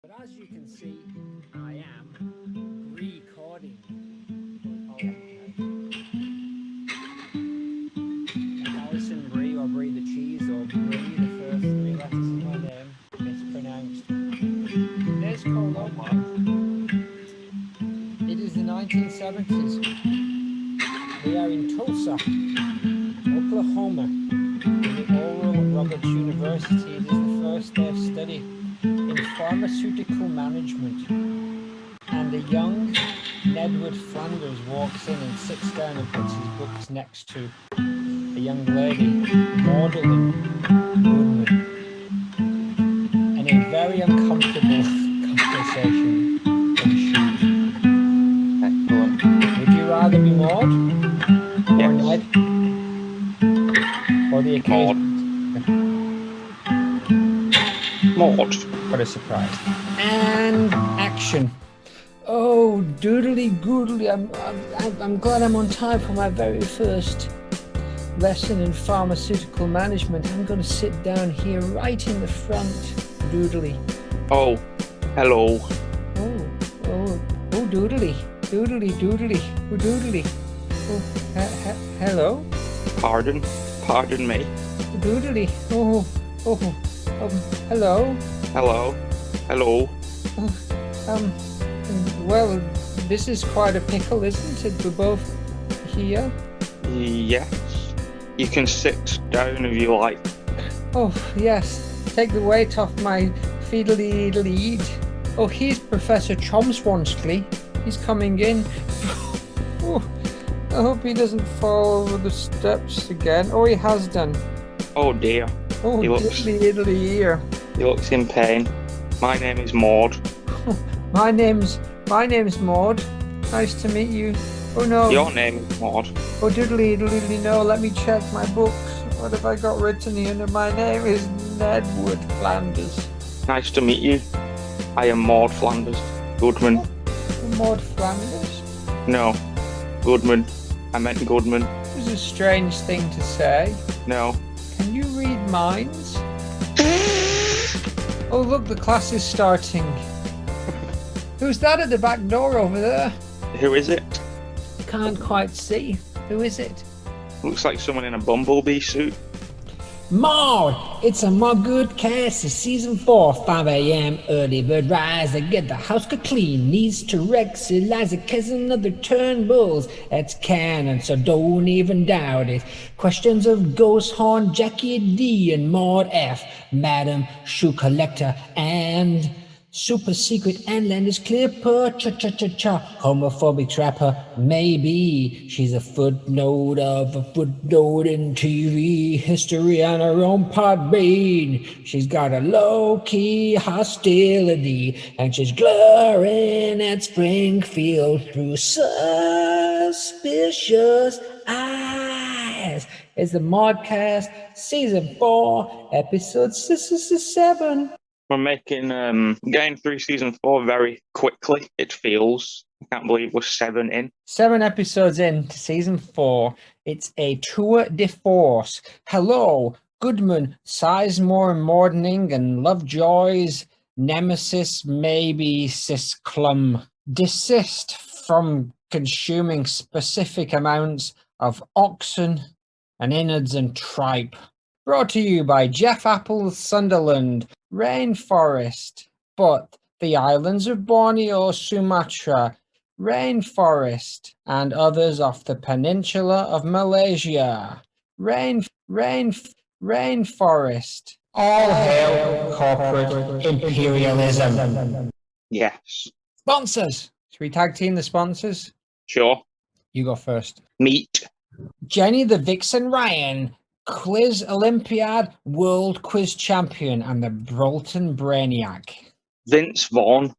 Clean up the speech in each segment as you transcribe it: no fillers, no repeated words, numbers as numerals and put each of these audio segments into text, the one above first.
But as you can see, I am recording. Alison Brie or Brie the cheese or Brie, the first three letters in my name, mispronounced. There's Colo. It is the 1970s. We are in Tulsa, Oklahoma, in the Oral Roberts University. It is the first day of study in pharmaceutical management. And a young Edward Flanders walks in and sits down and puts his books next to a young lady, Maudey, and a very uncomfortable conversation ensues. Would you rather be Maud or Ned? Or the occasion? Maud. What a surprise. And action. Oh, doodly goodly. I'm glad I'm on time for my very first lesson in pharmaceutical management. I'm going to sit down here right in the front. Doodly. Oh, hello. Oh, doodly. Doodly. Oh, doodly. Oh, hello? Pardon me. Doodly. Oh, hello? Hello. Well, this is quite a pickle, isn't it? We're both here. Yes. You can sit down if you like. Oh, yes. Take the weight off my fiddly-lead. Oh, here's Professor Chomswansky. He's coming in. Oh, I hope he doesn't fall over the steps again. Oh, he has done. Oh dear. Oh, diddly ear. He looks in pain. My name is Maud. My name's Maud. Nice to meet you. Oh no. Your name is Maud. Oh diddly no, let me check my books. What have I got written here? My name is Nedwood Flanders. Nice to meet you. I am Maud Flanders. Goodman. Maud Flanders? No. Goodman. I meant Goodman. It was a strange thing to say. No. Can you read minds? Oh look, the class is starting. Who's that at the back door over there? Who is it? Can't quite see. Who is it? Looks like someone in a bumblebee suit. Maud, it's a Maude Cast, it's season 4, 5 a.m. Early bird rise to get the house clean. Needs to Rex, Eliza, cousin of the Turnbulls. It's canon, so don't even doubt it. Questions of Ghost Horn, Jackie D, and Maud F, Madam Shoe Collector, and super secret and Landis Clipper, cha-cha-cha-cha, homophobic trapper, maybe. She's a footnote of a footnote in TV history on her own Podbean. She's got a low-key hostility, and she's glaring at Springfield through suspicious eyes. It's the Maude Cast, season 4, episode 7. We're getting through season 4 very quickly, it feels. I can't believe we're 7 in. 7 episodes into season 4. It's a tour de force. Hello, Goodman, Sizemore, Morning, and Lovejoy's nemesis, maybe Sisclum. Desist from consuming specific amounts of oxen and innards and tripe. Brought to you by Jeff Appul, Sunderland, Rainforest, but the islands of Borneo, Sumatra, Rainforest, and others off the peninsula of Malaysia. Rainforest. All hail corporate imperialism. Yes. Sponsors. Should we tag team the sponsors? Sure. You go first. Meet. Jenny the Vixen Ryan, Quiz Olympiad World Quiz Champion and the Brolton Brainiac. Vince Vaughn.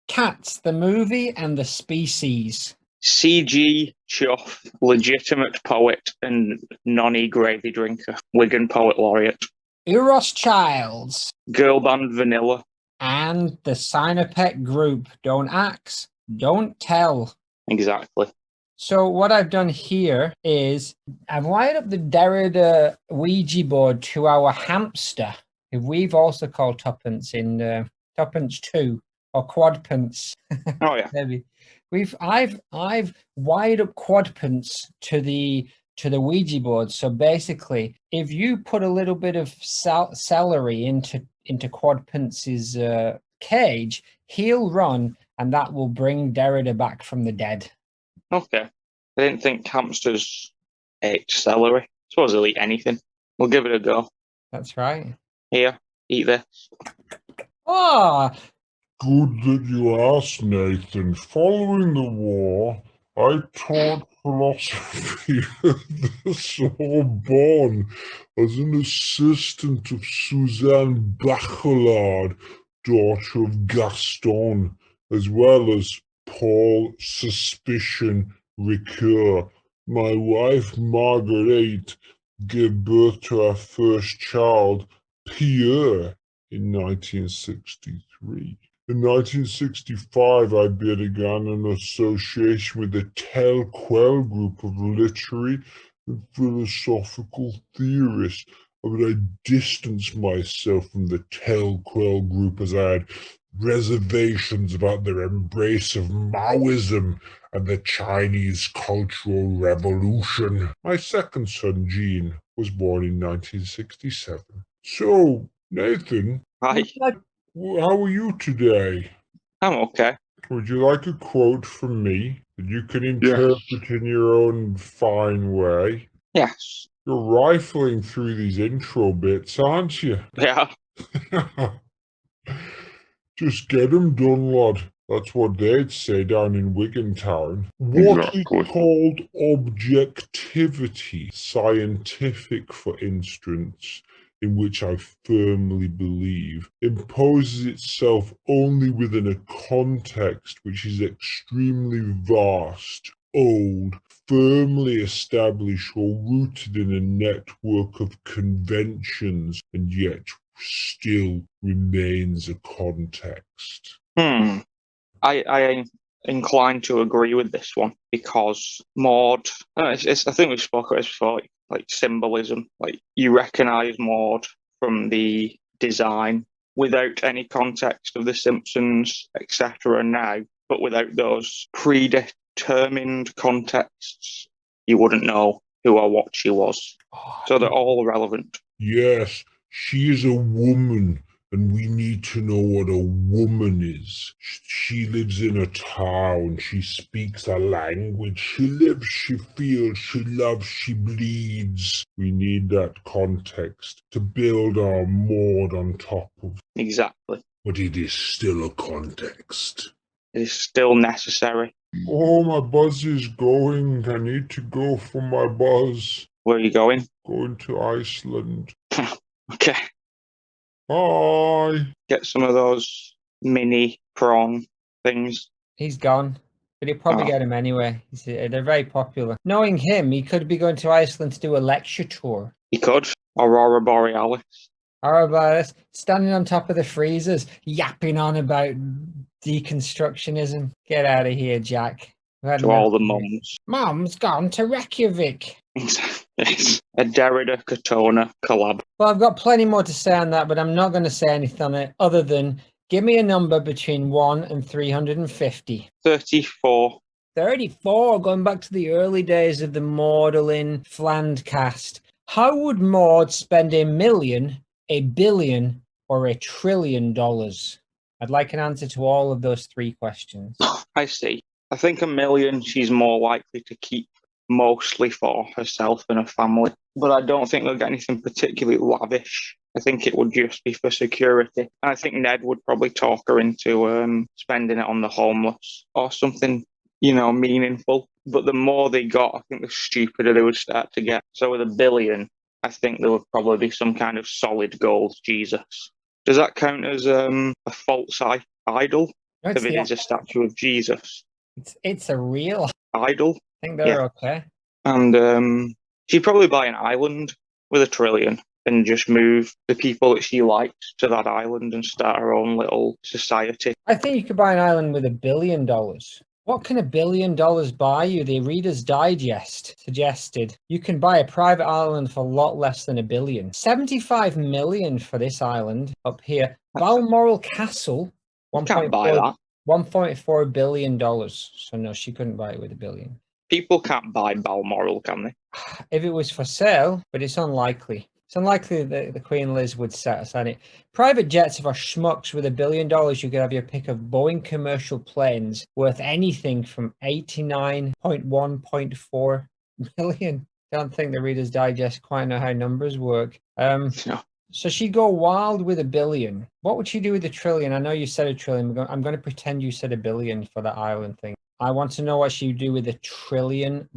Cats, the movie and the species. CG Chuff, legitimate poet and nonny gravy drinker. Wigan Poet Laureate. Eros Childs. Girl band Vanilla. And the Sinopec Group. Don't ask, don't tell. Exactly. So what I've done here is I've wired up the Derrida Ouija board to our hamster, who we've also called Tuppence in Tuppence 2. or quadpence. Oh yeah. Maybe I've wired up quadpence to the Ouija board. So basically, if you put a little bit of celery into quadpence's cage, he'll run, and that will bring Derrida back from the dead. Okay. I didn't think hamsters ate celery. I suppose they'll eat anything. We'll give it a go. That's right. Here, eat this. Ah, Good that you asked, Nathan. Following the war, I taught philosophy at the Sorbonne as an assistant of Suzanne Bachelard, daughter of Gaston, as well as Paul Suspicion Ricoeur. My wife, Marguerite, gave birth to our first child, Pierre, in 1963. In 1965, I began an association with the Tel Quel group of literary and philosophical theorists. But I distanced myself from the Tel Quel group as I had reservations about their embrace of Maoism and the Chinese Cultural Revolution. My second son, Jean, was born in 1967. So, Nathan, Hi. how are you today? I'm okay. Would you like a quote from me that you can interpret in your own fine way? Yes. You're rifling through these intro bits, aren't you? Yeah. Just get 'em done, lad. That's what they'd say down in Wigan Town. What is called objectivity, scientific for instance, in which I firmly believe, imposes itself only within a context which is extremely vast, old, firmly established or rooted in a network of conventions, and yet still remains a context. I am inclined to agree with this one because Maude, I think we've spoken about this before, like symbolism. Like you recognise Maude from the design without any context of The Simpsons, etc. now, but without those predetermined contexts, you wouldn't know who or what she was. So they're all relevant. Yes, she is a woman, and we need to know what a woman is. She lives in a town. She speaks a language. She lives, she feels, she loves, she bleeds. We need that context to build our Maude on top of. Exactly. But it is still a context. It is still necessary. Oh, my buzz is going. I need to go for my buzz. Where are you going? Going to Iceland. Okay. Bye. Get some of those mini prawn things. he's gone. But he'll probably get him anyway. They're very popular. Knowing him, he could be going to Iceland to do a lecture tour. He could. Aurora Borealis. How about us standing on top of the freezers, yapping on about deconstructionism? Get out of here, Jack. To all the mums. Mum's gone to Reykjavik. Yes. A Derrida Katona collab. Well, I've got plenty more to say on that, but I'm not going to say anything on it other than give me a number between 1 and 350. 34. 34, going back to the early days of the Magdalene Flanders cast. How would Maude spend $1 million, $1 billion, or $1 trillion? I'd like an answer to all of those three questions. I see. I think $1 million she's more likely to keep mostly for herself and her family. But I don't think they'll get anything particularly lavish. I think it would just be for security. And I think Ned would probably talk her into spending it on the homeless or something, meaningful. But the more they got, I think the stupider they would start to get. So with $1 billion, I think there would probably be some kind of solid gold Jesus. Does that count as a false idol? No, if it is a statue of Jesus? It's a real idol. I think they're okay. And she'd probably buy an island with $1 trillion and just move the people that she likes to that island and start her own little society. I think you could buy an island with $1 billion. What can $1 billion buy you? The Reader's Digest suggested you can buy a private island for a lot less than $1 billion. $75 million for this island up here. Balmoral Castle You can't buy that. $1.4 billion. So no, she couldn't buy it with $1 billion. People can't buy Balmoral, can they? If it was for sale, but it's unlikely. It's unlikely that the Queen Liz would set aside it. Private jets are for schmucks. With $1 billion, you could have your pick of Boeing commercial planes worth anything from 89.1.4 million. Don't think the Reader's Digest quite know how numbers work. No. So she'd go wild with $1 billion. What would she do with $1 trillion? I know you said $1 trillion. I'm going to pretend you said $1 billion for that island thing. I want to know what she'd do with $1 trillion.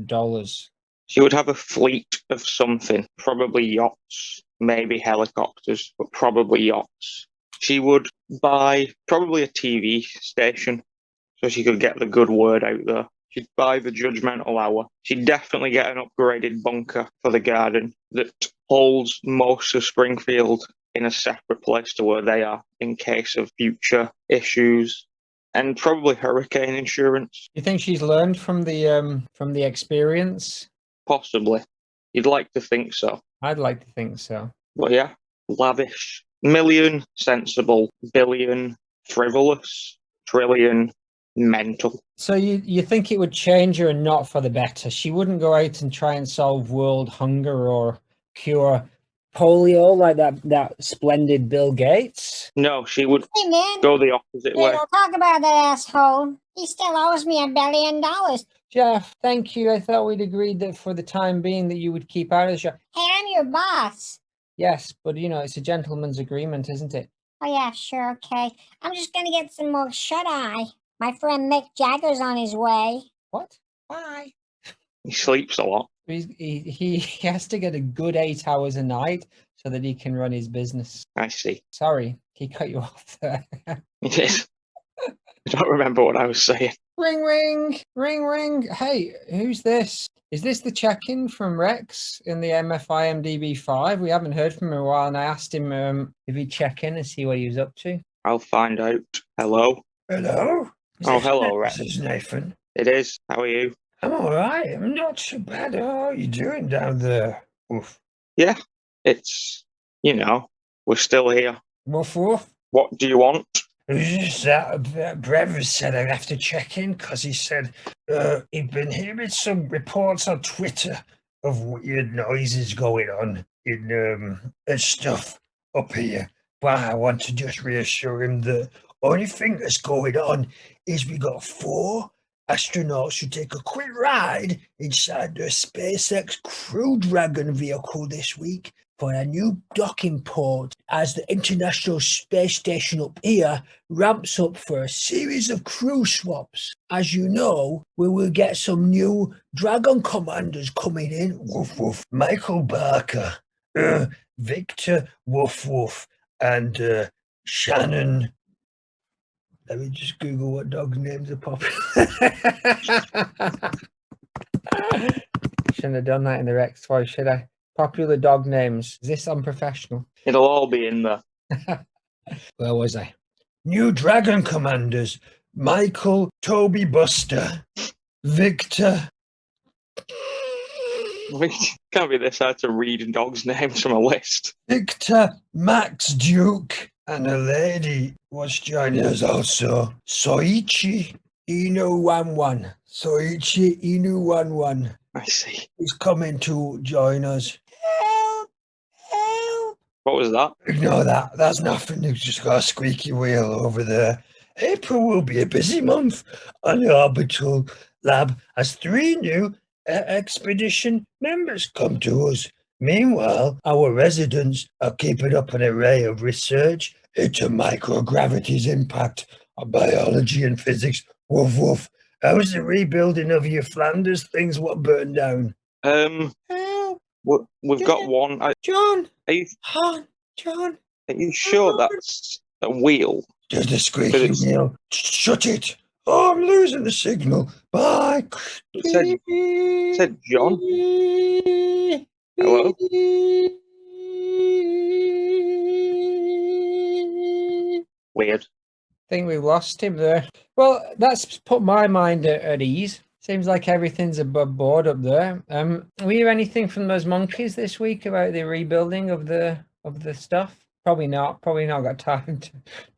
She would have a fleet of something, probably yachts, maybe helicopters, but probably yachts. She would buy probably a TV station so she could get the good word out there. She'd buy the Judgmental Hour. She'd definitely get an upgraded bunker for the garden that holds most of Springfield in a separate place to where they are in case of future issues. And probably hurricane insurance. You think she's learned from the experience? Possibly. You'd like to think so. I'd like to think so. But yeah, lavish. Million, sensible. Billion, frivolous. Trillion, mental. So you think it would change her and not for the better? She wouldn't go out and try and solve world hunger or cure polio like that splendid Bill Gates? No, she would Hey, man. go the opposite way. Don't talk about that asshole. He still owes me $1 billion. Jeff, thank you. I thought we'd agreed that for the time being that you would keep out of the show. Hey, I'm your boss. Yes, but it's a gentleman's agreement, isn't it? Oh, yeah, sure, okay. I'm just gonna get some more shut-eye. My friend Mick Jagger's on his way. What? Why? He sleeps a lot. He has to get a good 8 hours a night so that he can run his business. I see. Sorry, he cut you off there. He did. I don't remember what I was saying. Ring, ring, ring, ring. Hey, who's this? Is this the check-in from Rex in the MFIMDB 5? We haven't heard from him in a while, and I asked him if he'd check in and see what he was up to. I'll find out. Hello? Hello? Hello, Rex. This is Nathan. It is. How are you? I'm all right. I'm not too bad. How are you doing down there? Woof. Yeah, it's, we're still here. Woof, woof. What do you want? It was just that Brevis said I'd have to check in because he said he'd been hearing some reports on Twitter of weird noises going on in and stuff up here. But I want to just reassure him the only thing that's going on is we got 4 astronauts who take a quick ride inside their SpaceX Crew Dragon vehicle this week for a new docking port as the International Space Station up here ramps up for a series of crew swaps. As you know, we will get some new Dragon commanders coming in. Woof woof. Michael Barker, Victor Woof Woof, and Shannon. Let me just Google what dog names are popular. Shouldn't have done that in the Rex twice, should I? Popular dog names. Is this unprofessional? It'll all be in there. Where was I? New Dragon commanders. Michael, Toby Buster, Victor. Can't be this hard to read dogs' names from a list. Victor, Max Duke, and a lady was joining us also. Soichi Inu11. Soichi Inu11 I see. is coming to join us. Help! Help! What was that? Ignore that. That's nothing. It's just got a squeaky wheel over there. April will be a busy month on the orbital lab as 3 new expedition members come to us. Meanwhile, our residents are keeping up an array of research into microgravity's impact on biology and physics. Woof woof. How's the rebuilding of your Flanders things what burned down? Help! We've got one. John! Are you John! Are you sure that's a wheel? Just a squeaky wheel. Shut it! Oh, I'm losing the signal. Bye. It said John. Hello? Weird. I think we lost him there. Well, that's put my mind at ease. Seems like everything's above board up there. We hear anything from those monkeys this week about the rebuilding of the stuff? Probably not got time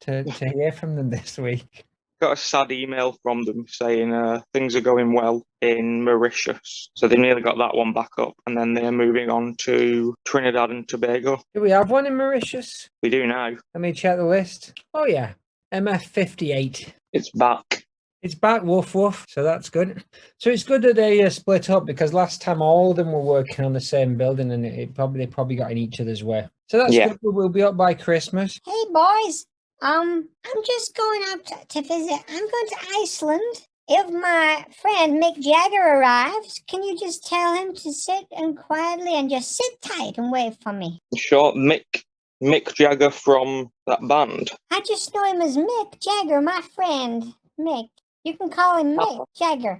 to hear from them this week. Got a sad email from them saying things are going well in Mauritius. So they nearly got that one back up, and then they're moving on to Trinidad and Tobago. Do we have one in Mauritius? We do now. Let me check the list. Oh yeah, MF58. It's back. It's back, woof woof. So that's good. So it's good that they split up, because last time all of them were working on the same building, and they probably got in each other's way. So that's good. We'll be up by Christmas. Hey, boys. I'm just going up to visit. I'm going to Iceland. If my friend Mick Jagger arrives, can you just tell him to sit and quietly and just sit tight and wait for me? Sure, Mick Jagger from that band. I just know him as Mick Jagger, my friend. Mick. You can call him Mick Jagger.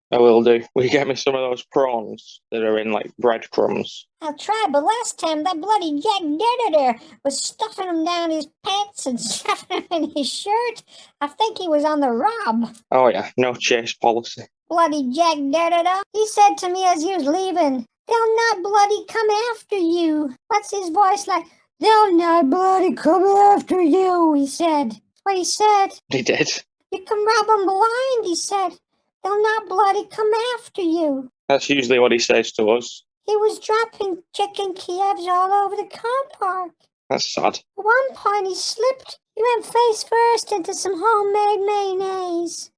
I will do. Will you get me some of those prawns that are in, like, breadcrumbs? I'll try, but last time that bloody Jack Dietter was stuffing them down his pants and stuffing them in his shirt. I think he was on the rob. Oh, yeah. No chase policy. Bloody Jack Dietter. He said to me as he was leaving, "They'll not bloody come after you." What's his voice like? "They'll not bloody come after you," he said. That's what he said. He did. "You can rob them blind," he said. "They'll not bloody come after you." That's usually what he says to us. He was dropping chicken Kievs all over the car park. That's sad. At one point he slipped. He went face first into some homemade mayonnaise.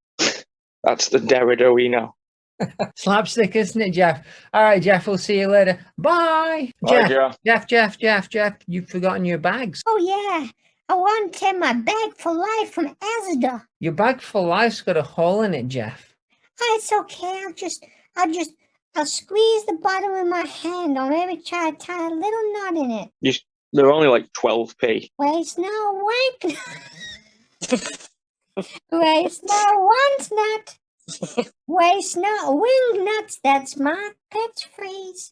That's the Derrida we know. Slapstick, isn't it, Jeff? All right, Jeff, we'll see you later. Bye. Bye, Jeff, you've forgotten your bags. Oh, yeah. I want to take my bag for life from Asda. Your bag for life's got a hole in it, Jeff. Oh, it's okay. I'll squeeze the bottom of my hand, or maybe try to tie a little knot in it. They're only like 12p. Waste no wank. Waste no one's nut. Waste no wing nuts. That's my catchphrase.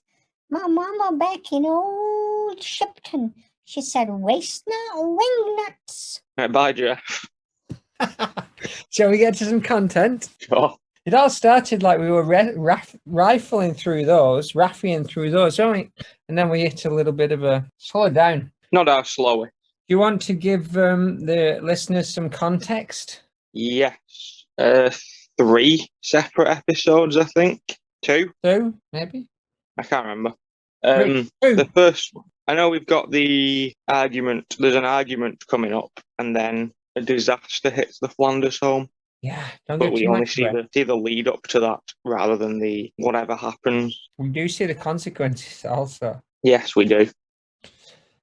My mama back in old Shipton, she said, "Waste no wing nuts." Right, bye, Jeff. Shall we get to some content? Sure. It all started like we were rifling through those, raffing through those, don't we? And then we hit a little bit of a slow down. Not our slower. Do you want to give the listeners some context? Yes. 3 separate episodes, I think. 2? 2, maybe? I can't remember. 2. The first one. I know we've got the argument. There's an argument coming up, and then a disaster hits the Flanders home. Yeah, don't But get we too only much see the lead up to that rather than the whatever happens. We do see the consequences also. Yes, we do.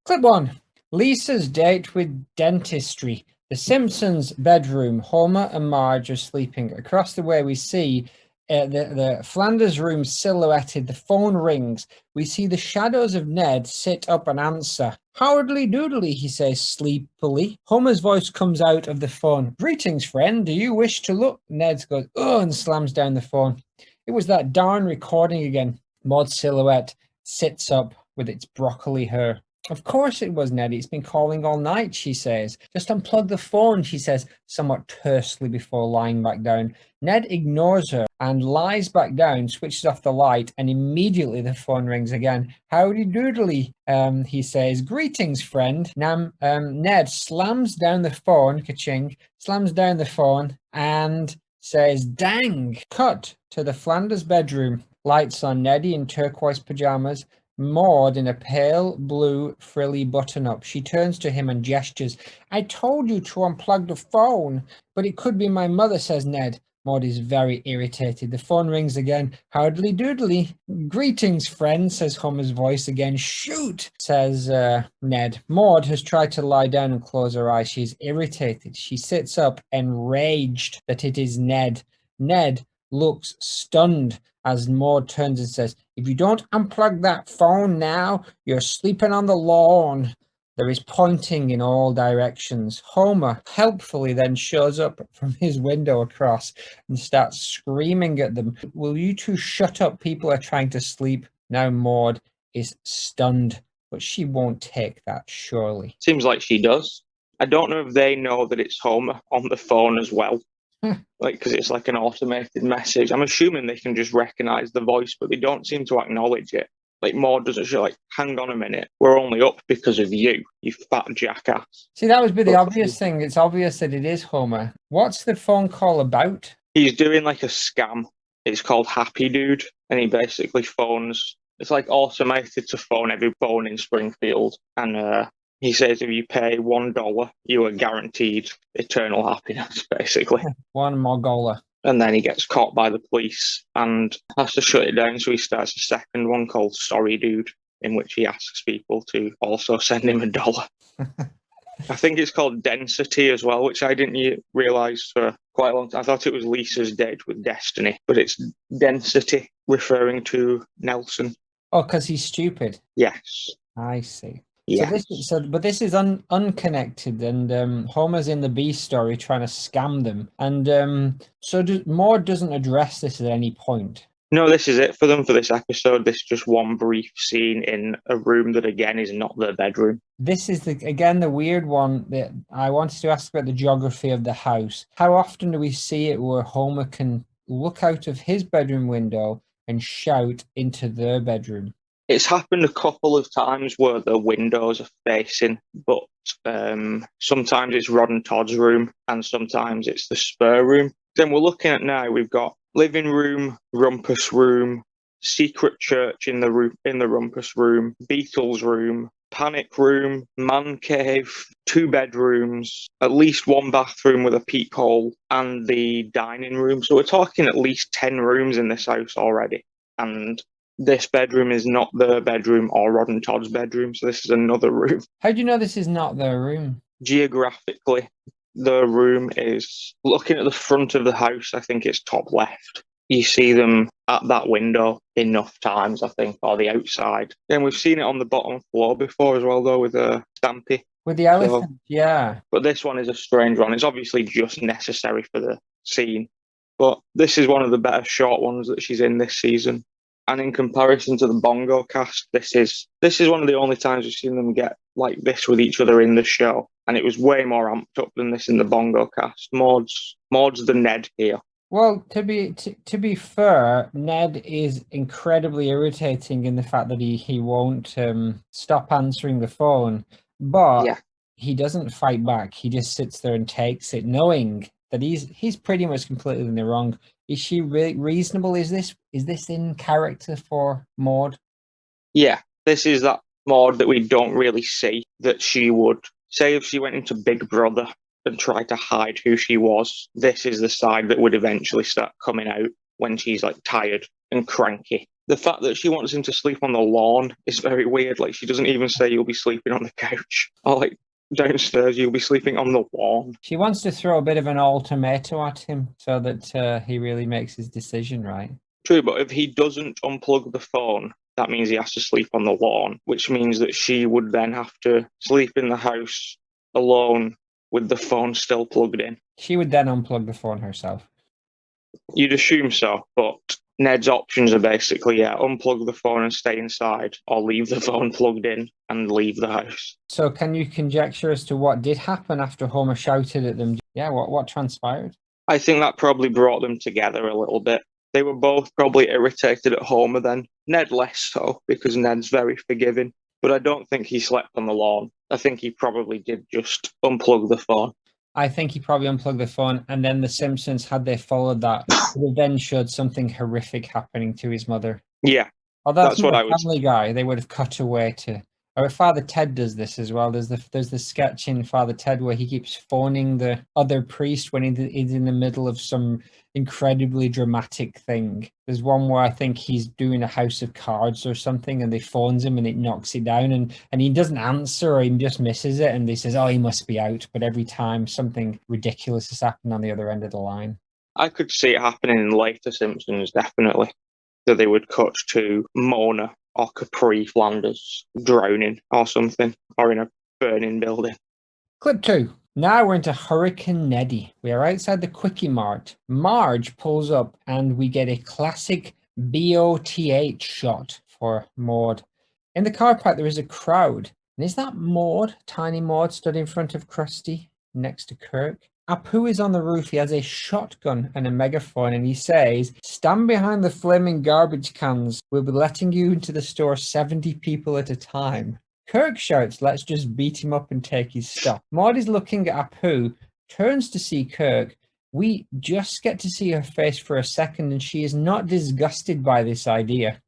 Clip 1. Lisa's date with dentistry. The Simpsons' bedroom. Homer and Marge are sleeping. Across the way we see the Flanders room silhouetted. The phone rings. We see the shadows of Ned sit up and answer. "Howdly doodly," he says sleepily. Homer's voice comes out of the phone. "Greetings, friend. Do you wish to look?" Ned goes, "Oh," and slams down the phone. It was that darn recording again. Maud's silhouette sits up with its broccoli hair. "Of course it was, Neddy. It's been calling all night," she says. "Just unplug the phone," she says, somewhat tersely before lying back down. Ned ignores her and lies back down, switches off the light, and immediately the phone rings again. "Howdy doodly," he says. "Greetings, friend." Ned slams down the phone, ka-ching, slams down the phone and says, "Dang." Cut to the Flanders bedroom. Lights on. Neddy in turquoise pajamas. Maude in a pale blue frilly button-up. She turns to him and gestures. "I told you to unplug the phone." "But it could be my mother," says Ned. Maud is very irritated. The phone rings again. "Howdly doodly." "Greetings, friend," says Homer's voice again. "Shoot," says Ned. Maud has tried to lie down and close her eyes. She's irritated. She sits up, enraged that it is Ned. Ned looks stunned as Maud turns and says, "If you don't unplug that phone now, you're sleeping on the lawn." There is pointing in all directions. Homer helpfully then shows up from his window across and starts screaming at them. "Will you two shut up? People are trying to sleep." Now Maud is stunned, but she won't take that, surely. Seems like she does. I don't know if they know that it's Homer on the phone as well. Because it's like an automated message. I'm assuming they can just recognize the voice, but they don't seem to acknowledge it. Like Maude doesn't, she's like, hang on a minute, we're only up because of you, you fat jackass. See, that would be the But obvious thing. It's obvious that it is Homer. What's the phone call about? he's doing like a scam. It's called Happy Dude, and he basically phones. It's like automated to phone every phone in Springfield, and he says if you pay $1, you are guaranteed eternal happiness, basically. One Morgola. And then he gets caught by the police and has to shut it down. So he starts a second one called Sorry Dude, in which he asks people to also send him $1. I think it's called Density as well, which I didn't realise for quite a long time. I thought it was Lisa's Dead with Destiny, but it's Density, referring to Nelson. Oh, because he's stupid. Yes. I see. Yes. But this is unconnected, and Homer's in the B story trying to scam them, and Maude doesn't address this at any point. No, this is it for them for this episode. This is just one brief scene in a room that, again, is not their bedroom. This is, the weird one that I wanted to ask about the geography of the house. How often do we see it where Homer can look out of his bedroom window and shout into their bedroom? It's happened a couple of times where the windows are facing, but sometimes it's Rod and Todd's room, and sometimes it's the spare room. Then we're looking at now, we've got living room, rumpus room, secret church in the rumpus room, Beatles room, panic room, man cave, 2 bedrooms, at least 1 bathroom with a peephole, and the dining room. So we're talking at least 10 rooms in this house already. And this bedroom is not their bedroom or Rod and Todd's bedroom, so this is another room. How do you know this is not their room? Geographically, the room is looking at the front of the house. I think it's top left. You see them at that window enough times, I think, or the outside. And we've seen it on the bottom floor before as well, though, with Stampy. With the elephant, yeah. But this one is a strange one. It's obviously just necessary for the scene. But this is one of the better short ones that she's in this season. And in comparison to the Bongo Cast, this is one of the only times we've seen them get like this with each other in the show. And it was way more amped up than this in the Bongo Cast. Maude's the Ned here. Well, to be fair, Ned is incredibly irritating in the fact that he won't stop answering the phone, but he doesn't fight back. He just sits there and takes it, knowing that he's pretty much completely in the wrong. Is she really reasonable? Is this in character for Maude? Yeah, this is that Maude that we don't really see, that she would say if she went into Big Brother and tried to hide who she was. This is the side that would eventually start coming out when she's like tired and cranky. The fact that she wants him to sleep on the lawn is very weird. Like, she doesn't even say you'll be sleeping on the couch or like downstairs, you'll be sleeping on the lawn. She wants to throw a bit of an ultimatum at him so that he really makes his decision, right? True, but if he doesn't unplug the phone, that means he has to sleep on the lawn, which means that she would then have to sleep in the house alone with the phone still plugged in. She would then unplug the phone herself. You'd assume so, but Ned's options are basically, unplug the phone and stay inside, or leave the phone plugged in and leave the house. So can you conjecture as to what did happen after Homer shouted at them? Yeah, what transpired? I think that probably brought them together a little bit. They were both probably irritated at Homer then. Ned less so, because Ned's very forgiving. But I don't think he slept on the lawn. I think he probably did just unplug the phone. I think he probably unplugged the phone, and then the Simpsons, had they followed that, would then showed something horrific happening to his mother. Yeah. Oh, that's what I was. Family Guy. They would have cut away to. Or Father Ted does this as well. There's the sketch in Father Ted where he keeps phoning the other priest when he's in the middle of some incredibly dramatic thing. There's one where I think he's doing a house of cards or something, and they phones him and it knocks it down, and he doesn't answer, or he just misses it, and he says, "Oh, he must be out." But every time something ridiculous has happened on the other end of the line. I could see it happening in later Simpsons, definitely. That they would cut to Mona or Capri Flanders drowning or something, or in a burning building. Clip 2. Now we're into Hurricane Neddy. We are outside the Quickie Mart. Marge pulls up and we get a classic BOTH shot for Maude. In the car park there is a crowd. And is that Maude, tiny Maude, stood in front of Krusty next to Kirk? Apu is on the roof. He has a shotgun and a megaphone, and he says, "Stand behind the flaming garbage cans. We'll be letting you into the store 70 people at a time." Kirk shouts, "Let's just beat him up and take his stuff." Maudey's looking at Apu, turns to see Kirk. We just get to see her face for a second, and she is not disgusted by this idea.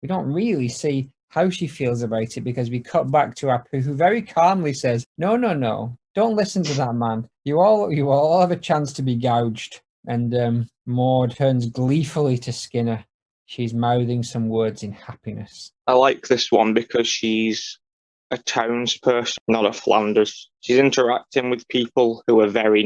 We don't really see how she feels about it because we cut back to Apu, who very calmly says, "No, no, no. Don't listen to that man. You all have a chance to be gouged." And Maude turns gleefully to Skinner. She's mouthing some words in happiness. I like this one because she's a townsperson, not a Flanders. She's interacting with people who are very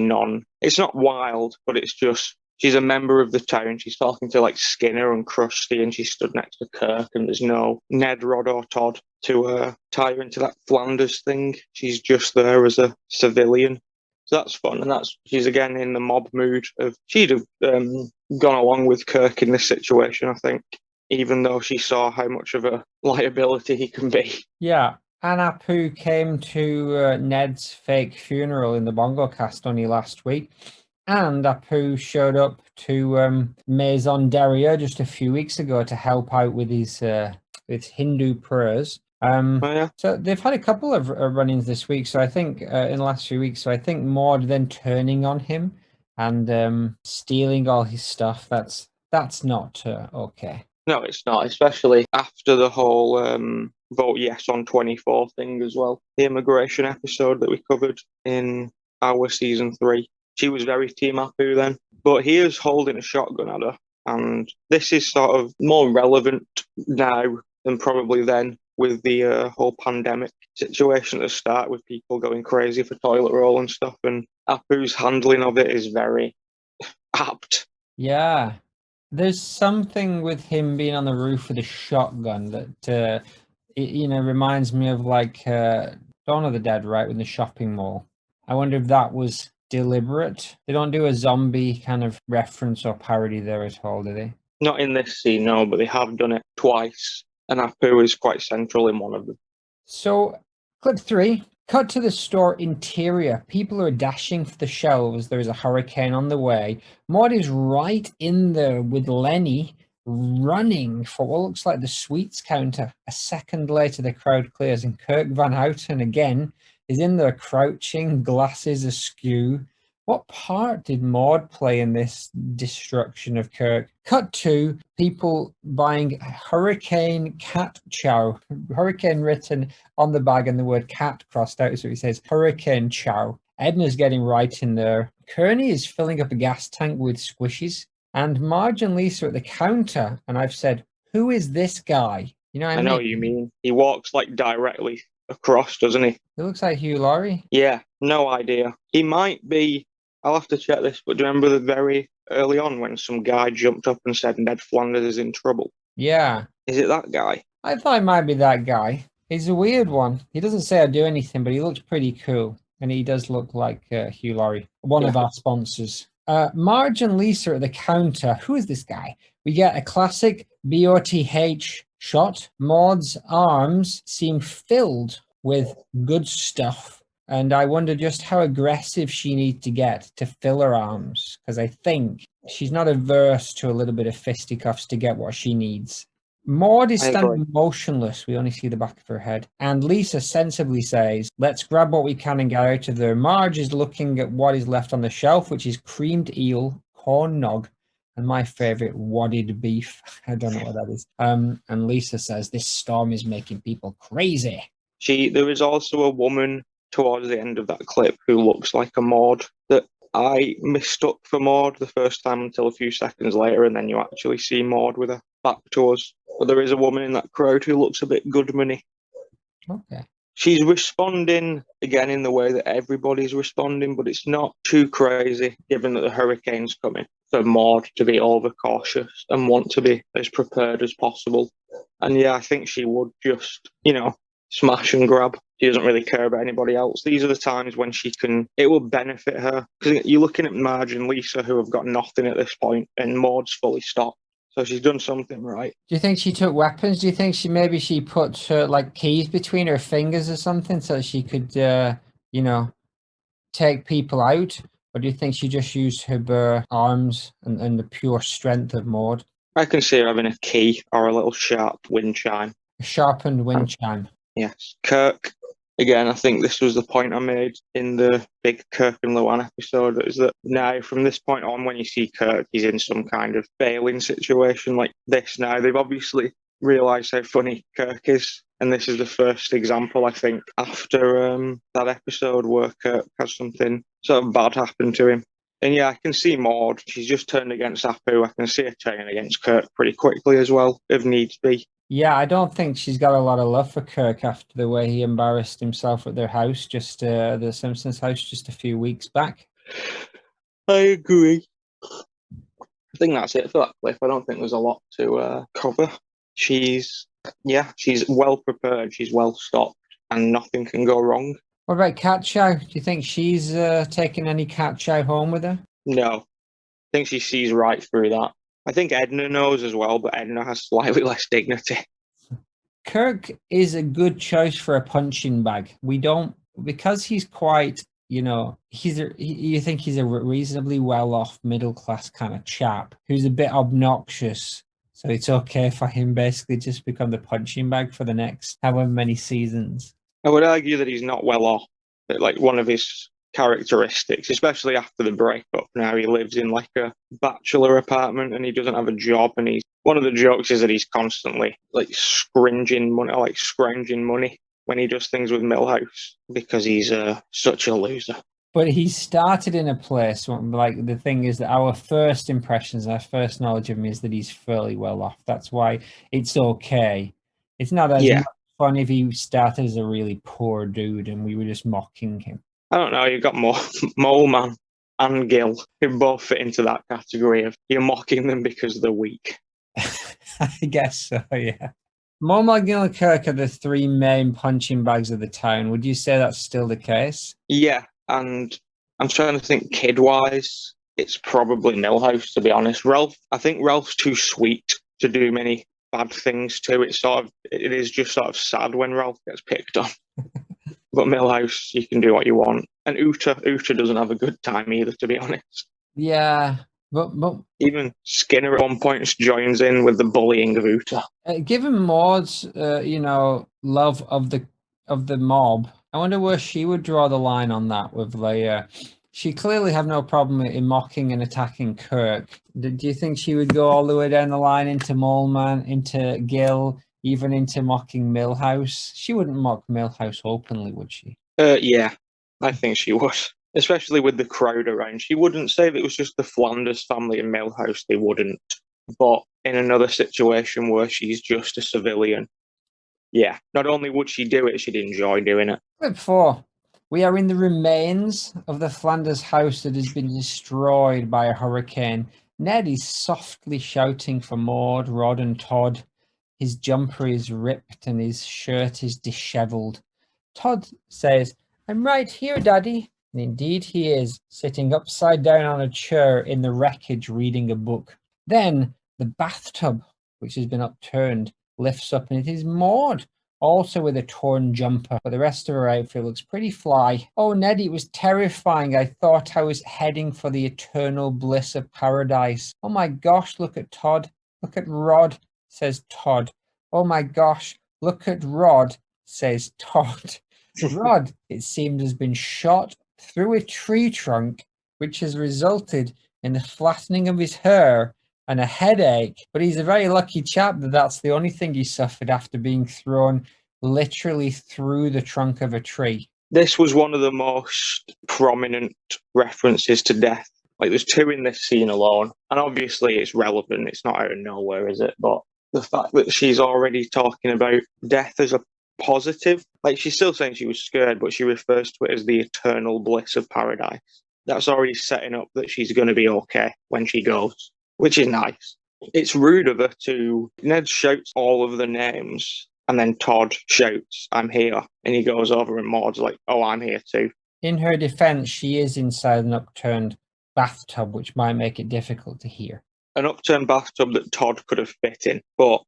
it's not wild, but it's just, she's a member of the town. She's talking to like Skinner and Krusty, and she's stood next to Kirk, and there's no Ned, Rod, or Todd to tie her into that Flanders thing. She's just there as a civilian. So that's fun, and she's again in the mob mood of, she'd have gone along with Kirk in this situation, I think, even though she saw how much of a liability he can be. Yeah. And Apu came to Ned's fake funeral in the Bongo Cast only last week. And Apu showed up to Maison Derriere just a few weeks ago to help out with his Hindu prayers. So they've had a couple of run-ins this week. So I think in the last few weeks. So I think Maude then turning on him and stealing all his stuff. That's not okay. No, it's not, especially after the whole vote yes on 24 thing as well. The immigration episode that we covered in our season 3. She was very Team Apu then, but he is holding a shotgun at her, and this is sort of more relevant now than probably then with the whole pandemic situation at the start, with people going crazy for toilet roll and stuff, and Apu's handling of it is very apt. Yeah. There's something with him being on the roof with a shotgun that, reminds me of like Dawn of the Dead, right, in the shopping mall. I wonder if that was deliberate. They don't do a zombie kind of reference or parody there at all, do they? Not in this scene, no, but they have done it twice, and Apu is quite central in one of them. So, clip 3. Cut to the store interior. People are dashing for the shelves. There is a hurricane on the way. Maud is right in there with Lenny, running for what looks like the sweets counter. A second later, the crowd clears, and Kirk Van Houten again is in there crouching, glasses askew. What part did Maud play in this destruction of Kirk? Cut to people buying Hurricane Cat Chow. Hurricane written on the bag and the word cat crossed out, so it says Hurricane Chow. Edna's getting right in there. Kearney is filling up a gas tank with squishies. And Marge and Lisa are at the counter. And I've said, who is this guy? You know what I mean? I know what you mean. He walks like directly across, doesn't he? It looks like Hugh Laurie. Yeah, no idea. He might be. I'll have to check this, but do you remember the very early on when some guy jumped up and said Ned Flanders is in trouble? Yeah. Is it that guy? I thought it might be that guy. He's a weird one. He doesn't say or do anything, but he looks pretty cool. And he does look like Hugh Laurie, one of our sponsors. Marge and Lisa at the counter. Who is this guy? We get a classic BOTH shot. Maud's arms seem filled with good stuff. And I wonder just how aggressive she needs to get to fill her arms. Because I think she's not averse to a little bit of fisticuffs to get what she needs. Maud is standing motionless. We only see the back of her head. And Lisa sensibly says, let's grab what we can and get out of there. Marge is looking at what is left on the shelf, which is creamed eel, corn nog, and my favorite, wadded beef. I don't know what that is. And Lisa says, this storm is making people crazy. There is also a woman towards the end of that clip who looks like a Maud that I mistook for Maud the first time until a few seconds later, and then you actually see Maud with her back to us. But there is a woman in that crowd who looks a bit Goodman-y. Okay. She's responding again in the way that everybody's responding, but it's not too crazy given that the hurricane's coming for Maud to be overcautious and want to be as prepared as possible. And yeah, I think she would just, smash and grab. She doesn't really care about anybody else. These are the times when it will benefit her. Because you're looking at Marge and Lisa who have got nothing at this point, and Maud's fully stopped. So she's done something right. Do you think she took weapons? Do you think she put like keys between her fingers or something so she could, take people out? Or do you think she just used her bare arms and the pure strength of Maude? I can see her having a key or a little sharp wind chime. A sharpened wind chime. Yes. Kirk, again, I think this was the point I made in the big Kirk and Luan episode, is that now from this point on, when you see Kirk, he's in some kind of failing situation like this now. They've obviously realised how funny Kirk is. And this is the first example, I think, after that episode where Kirk has something sort of bad happen to him. And yeah, I can see Maude. She's just turned against Appul. I can see her turning against Kirk pretty quickly as well, if needs be. Yeah, I don't think she's got a lot of love for Kirk after the way he embarrassed himself at their house, the Simpsons house, just a few weeks back. I agree. I think that's it for that clip. I don't think there's a lot to cover. She's well prepared. She's well stocked, and nothing can go wrong. What about Cat Chow? Do you think she's taking any Cat Chow home with her? No. I think she sees right through that. I think Edna knows as well, but Edna has slightly less dignity. Kirk is a good choice for a punching bag. Because he's quite, you think he's a reasonably well-off middle-class kind of chap who's a bit obnoxious. So it's okay for him basically just become the punching bag for the next however many seasons. I would argue that he's not well off. Like one of his characteristics, especially after the breakup, now he lives in like a bachelor apartment and he doesn't have a job, and one of the jokes is that he's constantly like scrounging money when he does things with Milhouse because he's such a loser. But he started in a place, like the thing is that our first impressions, our first knowledge of him is that he's fairly well off. That's why it's okay. It's not as much fun if he started as a really poor dude and we were just mocking him. I don't know, you've got Mole Man and Gil who both fit into that category of you're mocking them because they're weak. I guess so, yeah. Mole Man, Gil and Kirk are the three main punching bags of the town. Would you say that's still the case? Yeah. And I'm trying to think kid-wise, it's probably Milhouse, to be honest. I think Ralph's too sweet to do many bad things too. It is just sort of sad when Ralph gets picked on. But Milhouse, you can do what you want. And Uta doesn't have a good time either, to be honest. Yeah, but even Skinner at one point joins in with the bullying of Uta. Given Maud's, love of the mob, I wonder where she would draw the line on that with Leia. She clearly have no problem in mocking and attacking Kirk. Do you think she would go all the way down the line into Mole Man, into Gil, even into mocking Milhouse? She wouldn't mock Milhouse openly, would she? Yeah, I think she would. Especially with the crowd around. She wouldn't say that it was just the Flanders family in Milhouse, they wouldn't. But in another situation where she's just a civilian, yeah, not only would she do it, she'd enjoy doing it. Clip 4. We are in the remains of the Flanders house that has been destroyed by a hurricane. Ned is softly shouting for Maude, Rod and Todd. His jumper is ripped and his shirt is dishevelled. Todd says, "I'm right here, Daddy." And indeed he is, sitting upside down on a chair in the wreckage reading a book. Then the bathtub, which has been upturned, lifts up and it is Maude, also with a torn jumper, but the rest of her outfit looks pretty fly. "Oh, Neddy, it was terrifying. I thought I was heading for the eternal bliss of paradise. Oh my gosh, look at Todd. Look at Rod," says Todd. "Oh my gosh, look at Rod," says Todd. Rod, it seemed, has been shot through a tree trunk, which has resulted in the flattening of his hair and a headache, but he's a very lucky chap that that's the only thing he suffered after being thrown literally through the trunk of a tree. This was one of the most prominent references to death. Like, there's two in this scene alone, and obviously it's relevant, it's not out of nowhere, is it? But the fact that she's already talking about death as a positive, like, she's still saying she was scared, but she refers to it as the eternal bliss of paradise. That's already setting up that she's going to be okay when she goes, which is nice. It's rude of her to... Ned shouts all of the names, and then Todd shouts, "I'm here." And he goes over and Maud's like, "Oh, I'm here too." In her defense, she is inside an upturned bathtub, which might make it difficult to hear. An upturned bathtub that Todd could have fit in, but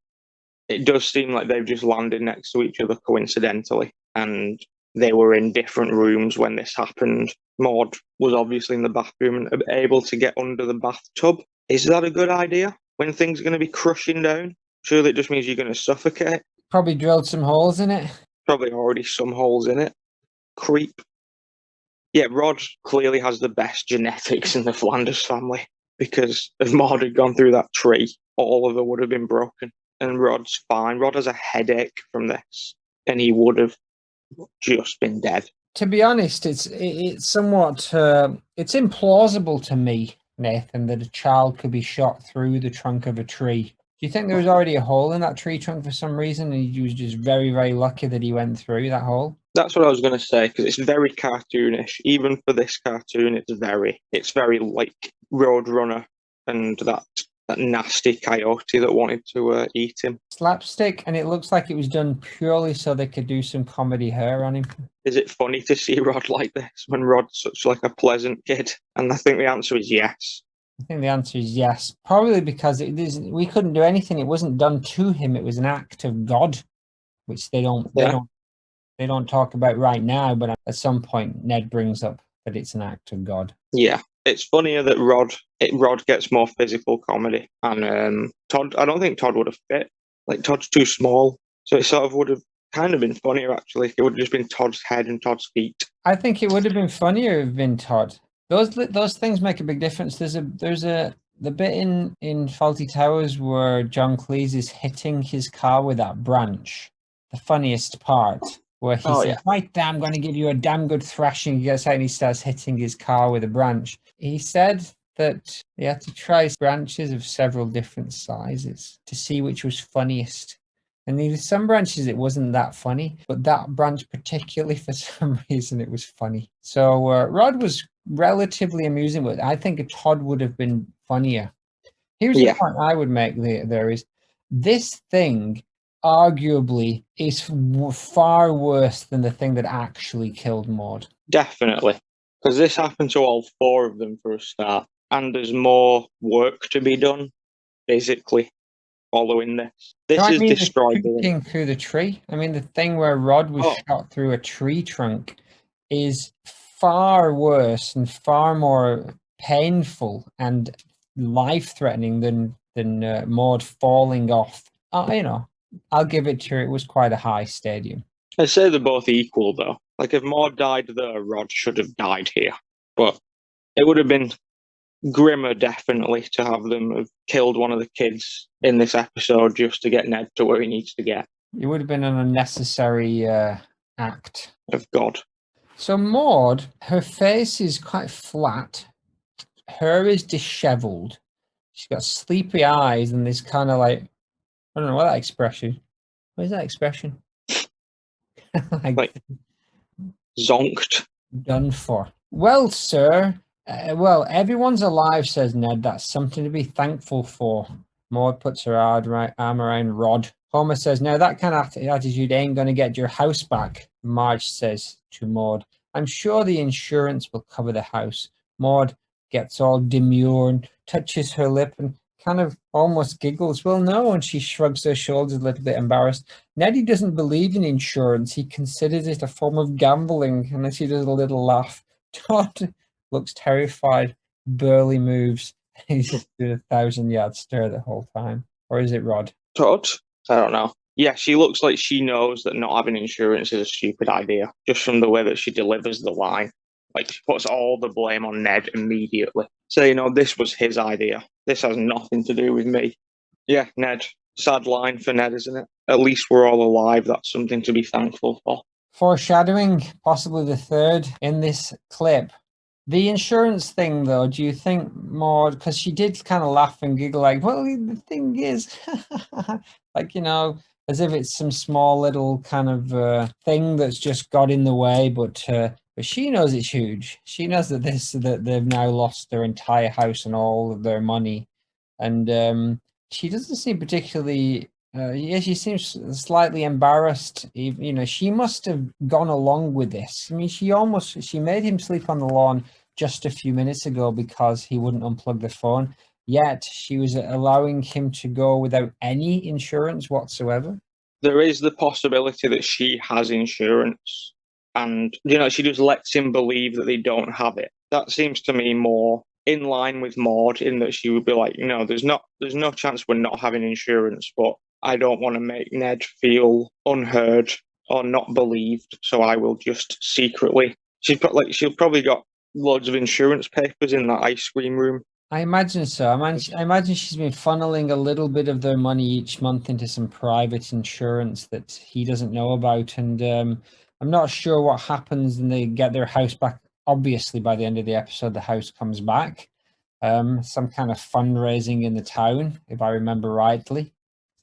it does seem like they've just landed next to each other coincidentally, and they were in different rooms when this happened. Maude was obviously in the bathroom and able to get under the bathtub. Is that a good idea when things are going to be crushing down? Surely it just means you're going to suffocate. Probably drilled some holes in it. Probably already some holes in it. Creep. Yeah, Rod clearly has the best genetics in the Flanders family, because if Maude had gone through that tree, all of it would have been broken. And Rod's fine. Rod has a headache from this, and he would have just been dead. To be honest, it's somewhat it's implausible to me, Nathan, that a child could be shot through the trunk of a tree. Do you think there was already a hole in that tree trunk for some reason, and he was just very, very lucky that he went through that hole? That's what I was going to say, because it's very cartoonish. Even for this cartoon, it's very like Roadrunner and that nasty coyote that wanted to eat him. Slapstick, and it looks like it was done purely so they could do some comedy hair on him. Is it funny to see Rod like this when Rod's such like a pleasant kid? And I think the answer is yes. I think the answer is yes. Probably because we couldn't do anything. It wasn't done to him. It was an act of God, which they don't talk about right now. But at some point, Ned brings up that it's an act of God. Yeah, it's funnier that Rod gets more physical comedy, and Todd. I don't think Todd would have fit. Like Todd's too small, so it sort of would have kind of been funnier actually. It would have just been Todd's head and Todd's feet. I think it would have been funnier if been Todd. Those things make a big difference. There's the bit in Faulty Towers where John Cleese is hitting his car with that branch. The funniest part where he says, "Right, I'm going to give you a damn good thrashing." He gets out and he starts hitting his car with a branch. He said that he had to try branches of several different sizes to see which was funniest. And in some branches it wasn't that funny, but that branch particularly, for some reason, it was funny. So Rod was relatively amusing, but I think a Todd would have been funnier. Here's the point I would make there is this thing arguably is far worse than the thing that actually killed Maude. Definitely, because this happened to all four of them for a start, and there's more work to be done, basically, following this. This is destroyed. Shooting through the tree. I mean, the thing where Rod was shot through a tree trunk is far worse and far more painful and life-threatening than Maude falling off. I'll give it to her. It was quite a high stadium. I'd say they're both equal, though. Like, if Maude died there, Rod should have died here. But it would have been grimmer, definitely, to have them have killed one of the kids in this episode just to get Ned to where he needs to get. It would have been an unnecessary act. Of God. So Maude, her face is quite flat. Her is disheveled. She's got sleepy eyes and this kind of like, I don't know what that expression. What is that expression? like zonked. Done for. Well, sir. Everyone's alive, says Ned. That's something to be thankful for. Maude puts her arm around Rod. Homer says, now that kind of attitude ain't going to get your house back. Marge says to Maude, I'm sure the insurance will cover the house. Maude gets all demure and touches her lip and kind of almost giggles. Well, no, and she shrugs her shoulders a little bit embarrassed. Neddy doesn't believe in insurance. He considers it a form of gambling, and then she does a little laugh. Todd looks terrified, barely moves. He's just doing 1,000-yard stare the whole time. Or is it Rod? Todd? I don't know. Yeah, she looks like she knows that not having insurance is a stupid idea, just from the way that she delivers the line. Like, she puts all the blame on Ned immediately. So, this was his idea. This has nothing to do with me. Yeah, Ned. Sad line for Ned, isn't it? At least we're all alive. That's something to be thankful for. Foreshadowing, possibly the third in this clip. The insurance thing, though, do you think Maude, because she did kind of laugh and giggle like, well, the thing is, like, as if it's some small little kind of thing that's just got in the way, but she knows it's huge. She knows that they've now lost their entire house and all of their money. And she doesn't seem particularly... she seems slightly embarrassed. She must have gone along with this. I mean, she made him sleep on the lawn just a few minutes ago because he wouldn't unplug the phone. Yet she was allowing him to go without any insurance whatsoever. There is the possibility that she has insurance and she just lets him believe that they don't have it. That seems to me more in line with Maude, in that she would be like, there's no chance we're not having insurance, but I don't want to make Ned feel unheard or not believed, so I will just secretly. She'll probably got loads of insurance papers in that ice cream room. I imagine so. I imagine she's been funneling a little bit of their money each month into some private insurance that he doesn't know about. And I'm not sure what happens when they get their house back. Obviously, by the end of the episode, the house comes back. Some kind of fundraising in the town, if I remember rightly. Is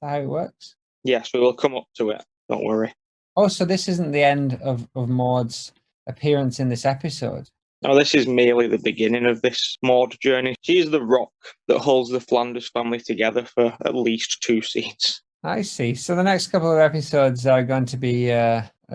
that how it works? Yes, we will come up to it. Don't worry. Oh, so this isn't the end of Maude's appearance in this episode? No, this is merely the beginning of this Maude journey. She's the rock that holds the Flanders family together for at least 2 scenes. I see. So the next couple of episodes are going to be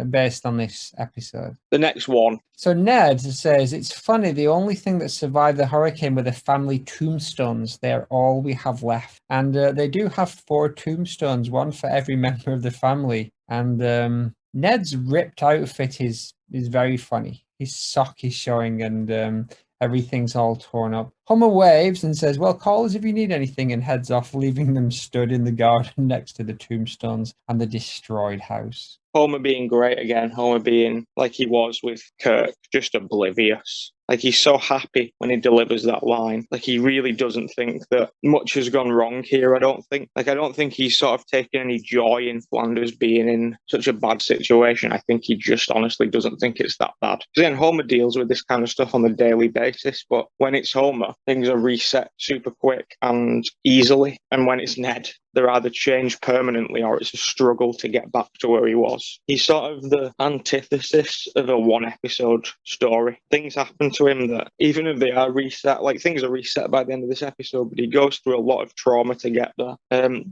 based on this episode. The next one. So Ned says, it's funny, the only thing that survived the hurricane were the family tombstones. They're all we have left. And they do have 4 tombstones, one for every member of the family. And Ned's ripped outfit is very funny. His sock is showing and everything's all torn up. Homer waves and says, well, call us if you need anything, and heads off, leaving them stood in the garden next to the tombstones and the destroyed house. Homer being great again. Homer being like he was with Kirk, just oblivious. Like, he's so happy when he delivers that line. Like, he really doesn't think that much has gone wrong here, I don't think. Like, I don't think he's sort of taken any joy in Flanders being in such a bad situation. I think he just honestly doesn't think it's that bad. Again, Homer deals with this kind of stuff on a daily basis, but when it's Homer, things are reset super quick and easily. And when it's Ned, they're either changed permanently or it's a struggle to get back to where he was. He's sort of the antithesis of a 1-episode story. Things happen to him that, even if they are reset, like things are reset by the end of this episode, but he goes through a lot of trauma to get there.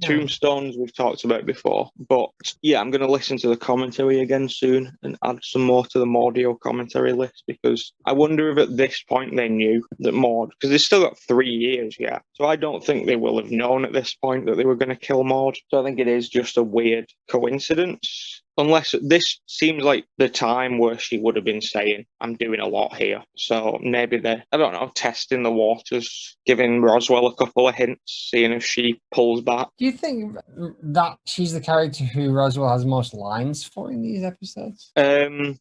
Tombstones we've talked about before, but yeah, I'm going to listen to the commentary again soon and add some more to the Maudio commentary list, because I wonder if at this point they knew that Maude, because they've still got 3 years yet, so I don't think they will have known at this point that they were going to kill Maude. So I think it is just a weird coincidence. Unless this seems like the time where she would have been saying, I'm doing a lot here. So maybe they're, I don't know, testing the waters, giving Roswell a couple of hints, seeing if she pulls back. Do you think that she's the character who Roswell has most lines for in these episodes?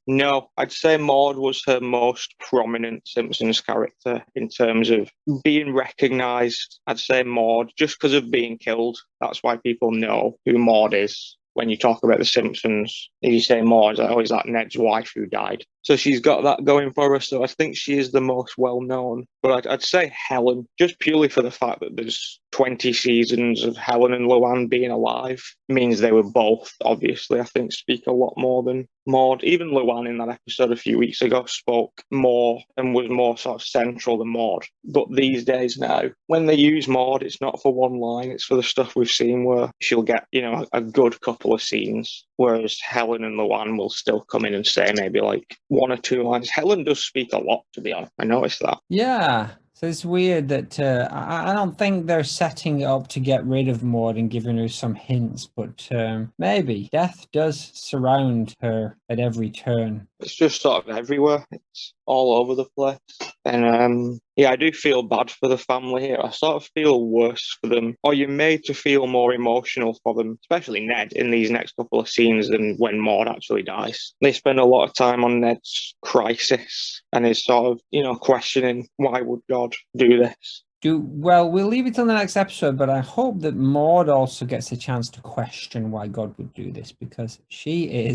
No, I'd say Maude was her most prominent Simpsons character in terms of being recognised. I'd say Maude, just because of being killed. That's why people know who Maude is. When you talk about The Simpsons, if you say Maude, it's always that Ned's wife who died. So she's got that going for her. So I think she is the most well-known. But I'd say Helen, just purely for the fact that there's 20 seasons of Helen and Luann being alive, means they were both, obviously, I think, speak a lot more than Maude. Even Luann in that episode a few weeks ago spoke more and was more sort of central than Maude. But these days now, when they use Maude, it's not for one line, it's for the stuff we've seen where she'll get, a good couple of scenes, whereas Helen and Luann will still come in and say maybe like 1 or 2 lines. Helen does speak a lot, to be honest. I noticed that. Yeah. So it's weird that I don't think they're setting it up to get rid of Maude and giving her some hints, but maybe. Death does surround her at every turn. It's just sort of everywhere. It's all over the place. And I do feel bad for the family here. I sort of feel worse for them. Or you're made to feel more emotional for them, especially Ned, in these next couple of scenes than when Maude actually dies. They spend a lot of time on Ned's crisis and his sort of, questioning, why would God do this? Well, we'll leave it till the next episode, but I hope that Maude also gets a chance to question why God would do this, because her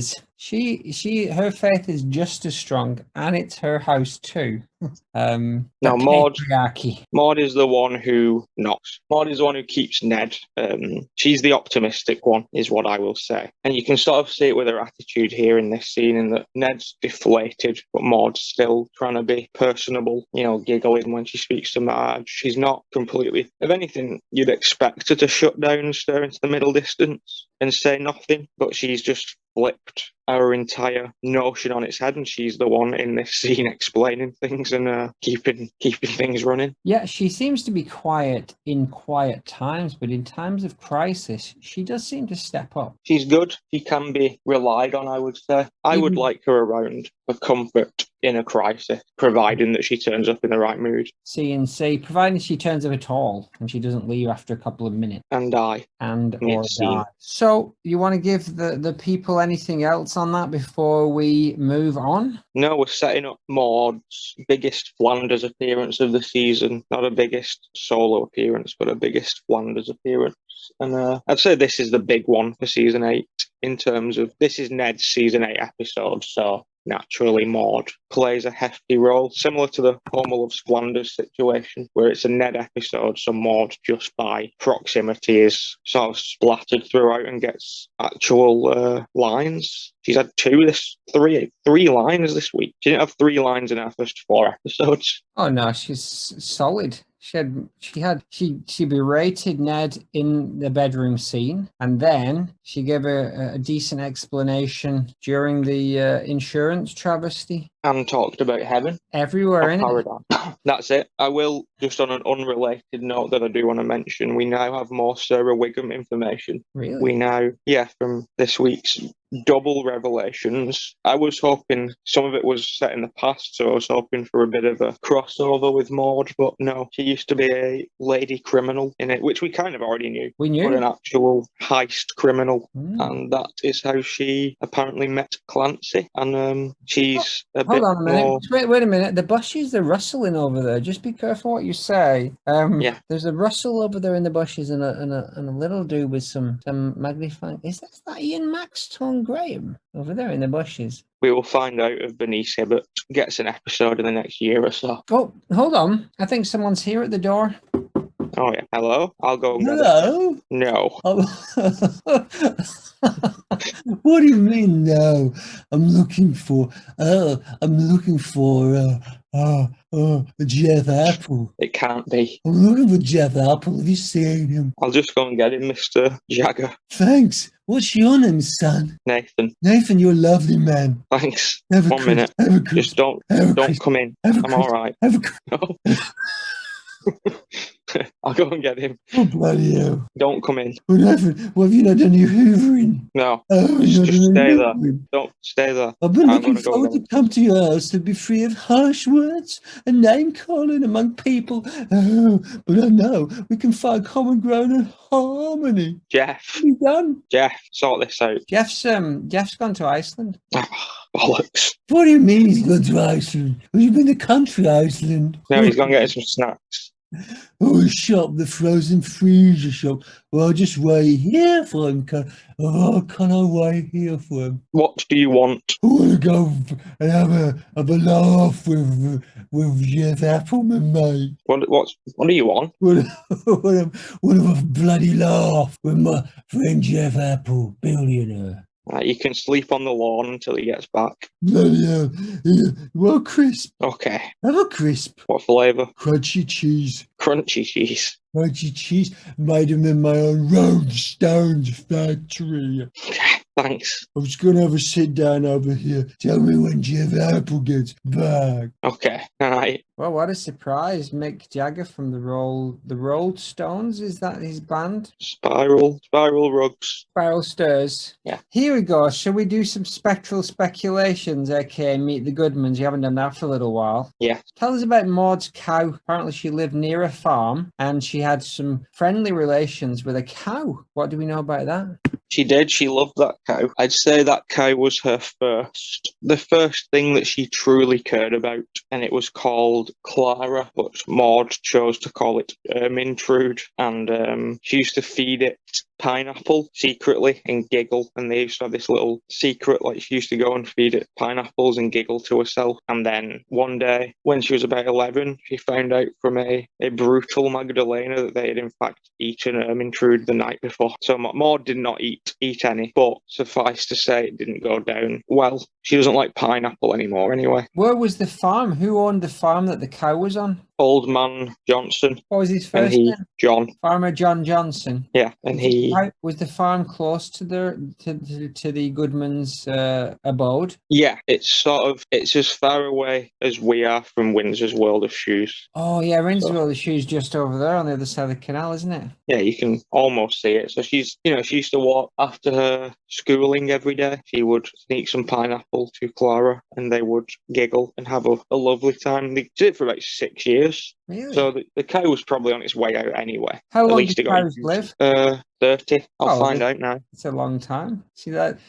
faith is just as strong, and it's her house too. Now, Maude is the one who knocks. Maude is the one who keeps Ned. She's the optimistic one, is what I will say. And you can sort of see it with her attitude here in this scene, in that Ned's deflated, but Maude's still trying to be personable, giggling when she speaks to Marge. She's not completely, if anything, you'd expect her to shut down and stare into the middle distance and say nothing, but she's just flipped our entire notion on its head, and she's the one in this scene explaining things and keeping things running. Yeah, she seems to be quiet in quiet times, but in times of crisis, she does seem to step up. She's good. She can be relied on, I would say. I would like her around for comfort in a crisis, providing that she turns up in the right mood. C&C, providing she turns up at all and she doesn't leave after a couple of minutes. And die. And Yeah, or scene. die. So you want to give the people anything else on that before we move on? No, we're setting up Maude's biggest Flanders appearance of the season. Not a biggest solo appearance, but a biggest Flanders appearance. And I'd say this is the big one for season 8 in terms of this is Ned's season 8 episode, so naturally Maude plays a hefty role, similar to the Home of Flanders situation, where it's a Ned episode, so Maude just by proximity is sort of splattered throughout and gets actual lines. She's had three lines this week. She didn't have 3 lines in her first 4 episodes. Oh no, she's solid. She berated Ned in the bedroom scene, and then she gave a decent explanation during the insurance travesty. And talked about heaven. Everywhere in it. Paradise. That's it. I will, just on an unrelated note that I do want to mention, we now have more Sarah Wiggum information. Really? We now, from this week's double revelations. I was hoping some of it was set in the past, so I was hoping for a bit of a crossover with Maude, but no, she used to be a lady criminal in it, which we kind of already knew. We knew. But an actual heist criminal, and that is how she apparently met Clancy, and she's a bit Hold on a minute. more... Wait a minute. The bushes are rustling over there. Just be careful what you say. There's a rustle over there in the bushes and a little dude with some magnifying. Is that Ian Maxton Graham over there in the bushes? We will find out if Bernice Hibbert gets an episode in the next year or so. Oh, hold on. I think someone's here at the door. Oh, yeah. Hello? I'll go and get Hello? it. No. What do you mean, no? I'm looking for Jeff Appul. It can't be. I'm looking for Jeff Appul. Have you seen him? I'll just go and get him, Mr. Jagger. Thanks. What's your name, son? Nathan. Nathan, you're a lovely man. Thanks. Have a 1 minute. Have a Just don't come in. I'm all right. No. I'll go and get him. Oh, bloody hell. Don't come in. What happened? What have you not done your hoovering? No. Oh, Just stay there. Don't stay there. I've been looking gonna go forward to come to your house to be free of harsh words and name-calling among people. Oh, but I know we can find common ground and harmony. Jeff. What have you done? Jeff, sort this out. Jeff's gone to Iceland. Bollocks. What do you mean he's gone to Iceland? Have you been to country Iceland? No, he's going to get some snacks. Oh, a shop, the frozen freezer shop. Well, I'll just wait here for him. Can I wait here for him? What do you want? I want to go and have a laugh with Jeff Appul, my mate. What do you want? Want to have a bloody laugh with my friend Jeff Appul, billionaire. You can sleep on the lawn until he gets back. Bloody hell. Yeah. Well, crisp. Okay. Have a crisp. What flavour? Crunchy cheese. Crunchy cheese. Crunchy cheese. Made them in my own Rolling Stones factory. Thanks. I'm just going to have a sit down over here. Tell me when Jeff Appul gets back. Okay. All right. Well, what a surprise. Mick Jagger from the Rolled Stones. Is that his band? Spiral Rugs. Spiral Stirs. Yeah. Here we go. Shall we do some spectral speculations, aka Meet the Goodmans? You haven't done that for a little while. Yeah. Tell us about Maude's cow. Apparently she lived near a farm and she had some friendly relations with a cow. What do we know about that? She did. She loved that cow. I'd say that cow was the first thing that she truly cared about, and it was called Clara, but Maude chose to call it Ermintrude, and she used to feed it pineapple secretly and giggle, and they used to have this little secret, like she used to go and feed it pineapples and giggle to herself. And then one day when she was about 11, she found out from a brutal Magdalena that they had in fact eaten Ermintrude the night before. So Maude did not eat any, but suffice to say it didn't go down well. She doesn't like pineapple anymore anyway. Where was the farm? Who owned the farm that the cow was on? Old Man Johnson. What was his And first he, name? John. Farmer John Johnson. Yeah, and he... Was the farm close to the Goodman's abode? Yeah, it's as far away as we are from Windsor's World of Shoes. Oh yeah, Windsor's World of Shoes just over there on the other side of the canal, isn't it? Yeah, you can almost see it. So she used to walk after her schooling every day. She would sneak some pineapple to Clara and they would giggle and have a lovely time. They did it for about 6 years. Really? So the cow was probably on its way out anyway. How At long least do it got cows live? 30. I'll Oh, find out now. It's a long time. See, that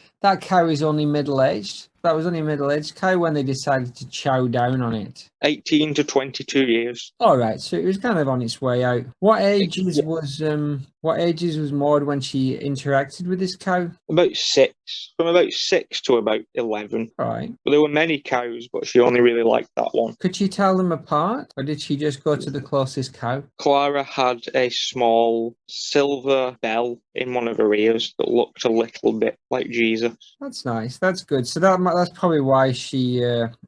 cow is only middle-aged. That was only a middle-aged cow when they decided to chow down on it. 18 to 22 years. All right, so it was kind of on its way out. What ages Yeah. was Maud when she interacted with this cow? About 6. From about 6 to about 11. All right. But there were many cows, but she only really liked that one. Could she tell them apart, or did she just go to the closest cow? Clara had a small silver bell in one of her ears that looked a little bit like Jesus. That's nice. That's good. So that's probably why she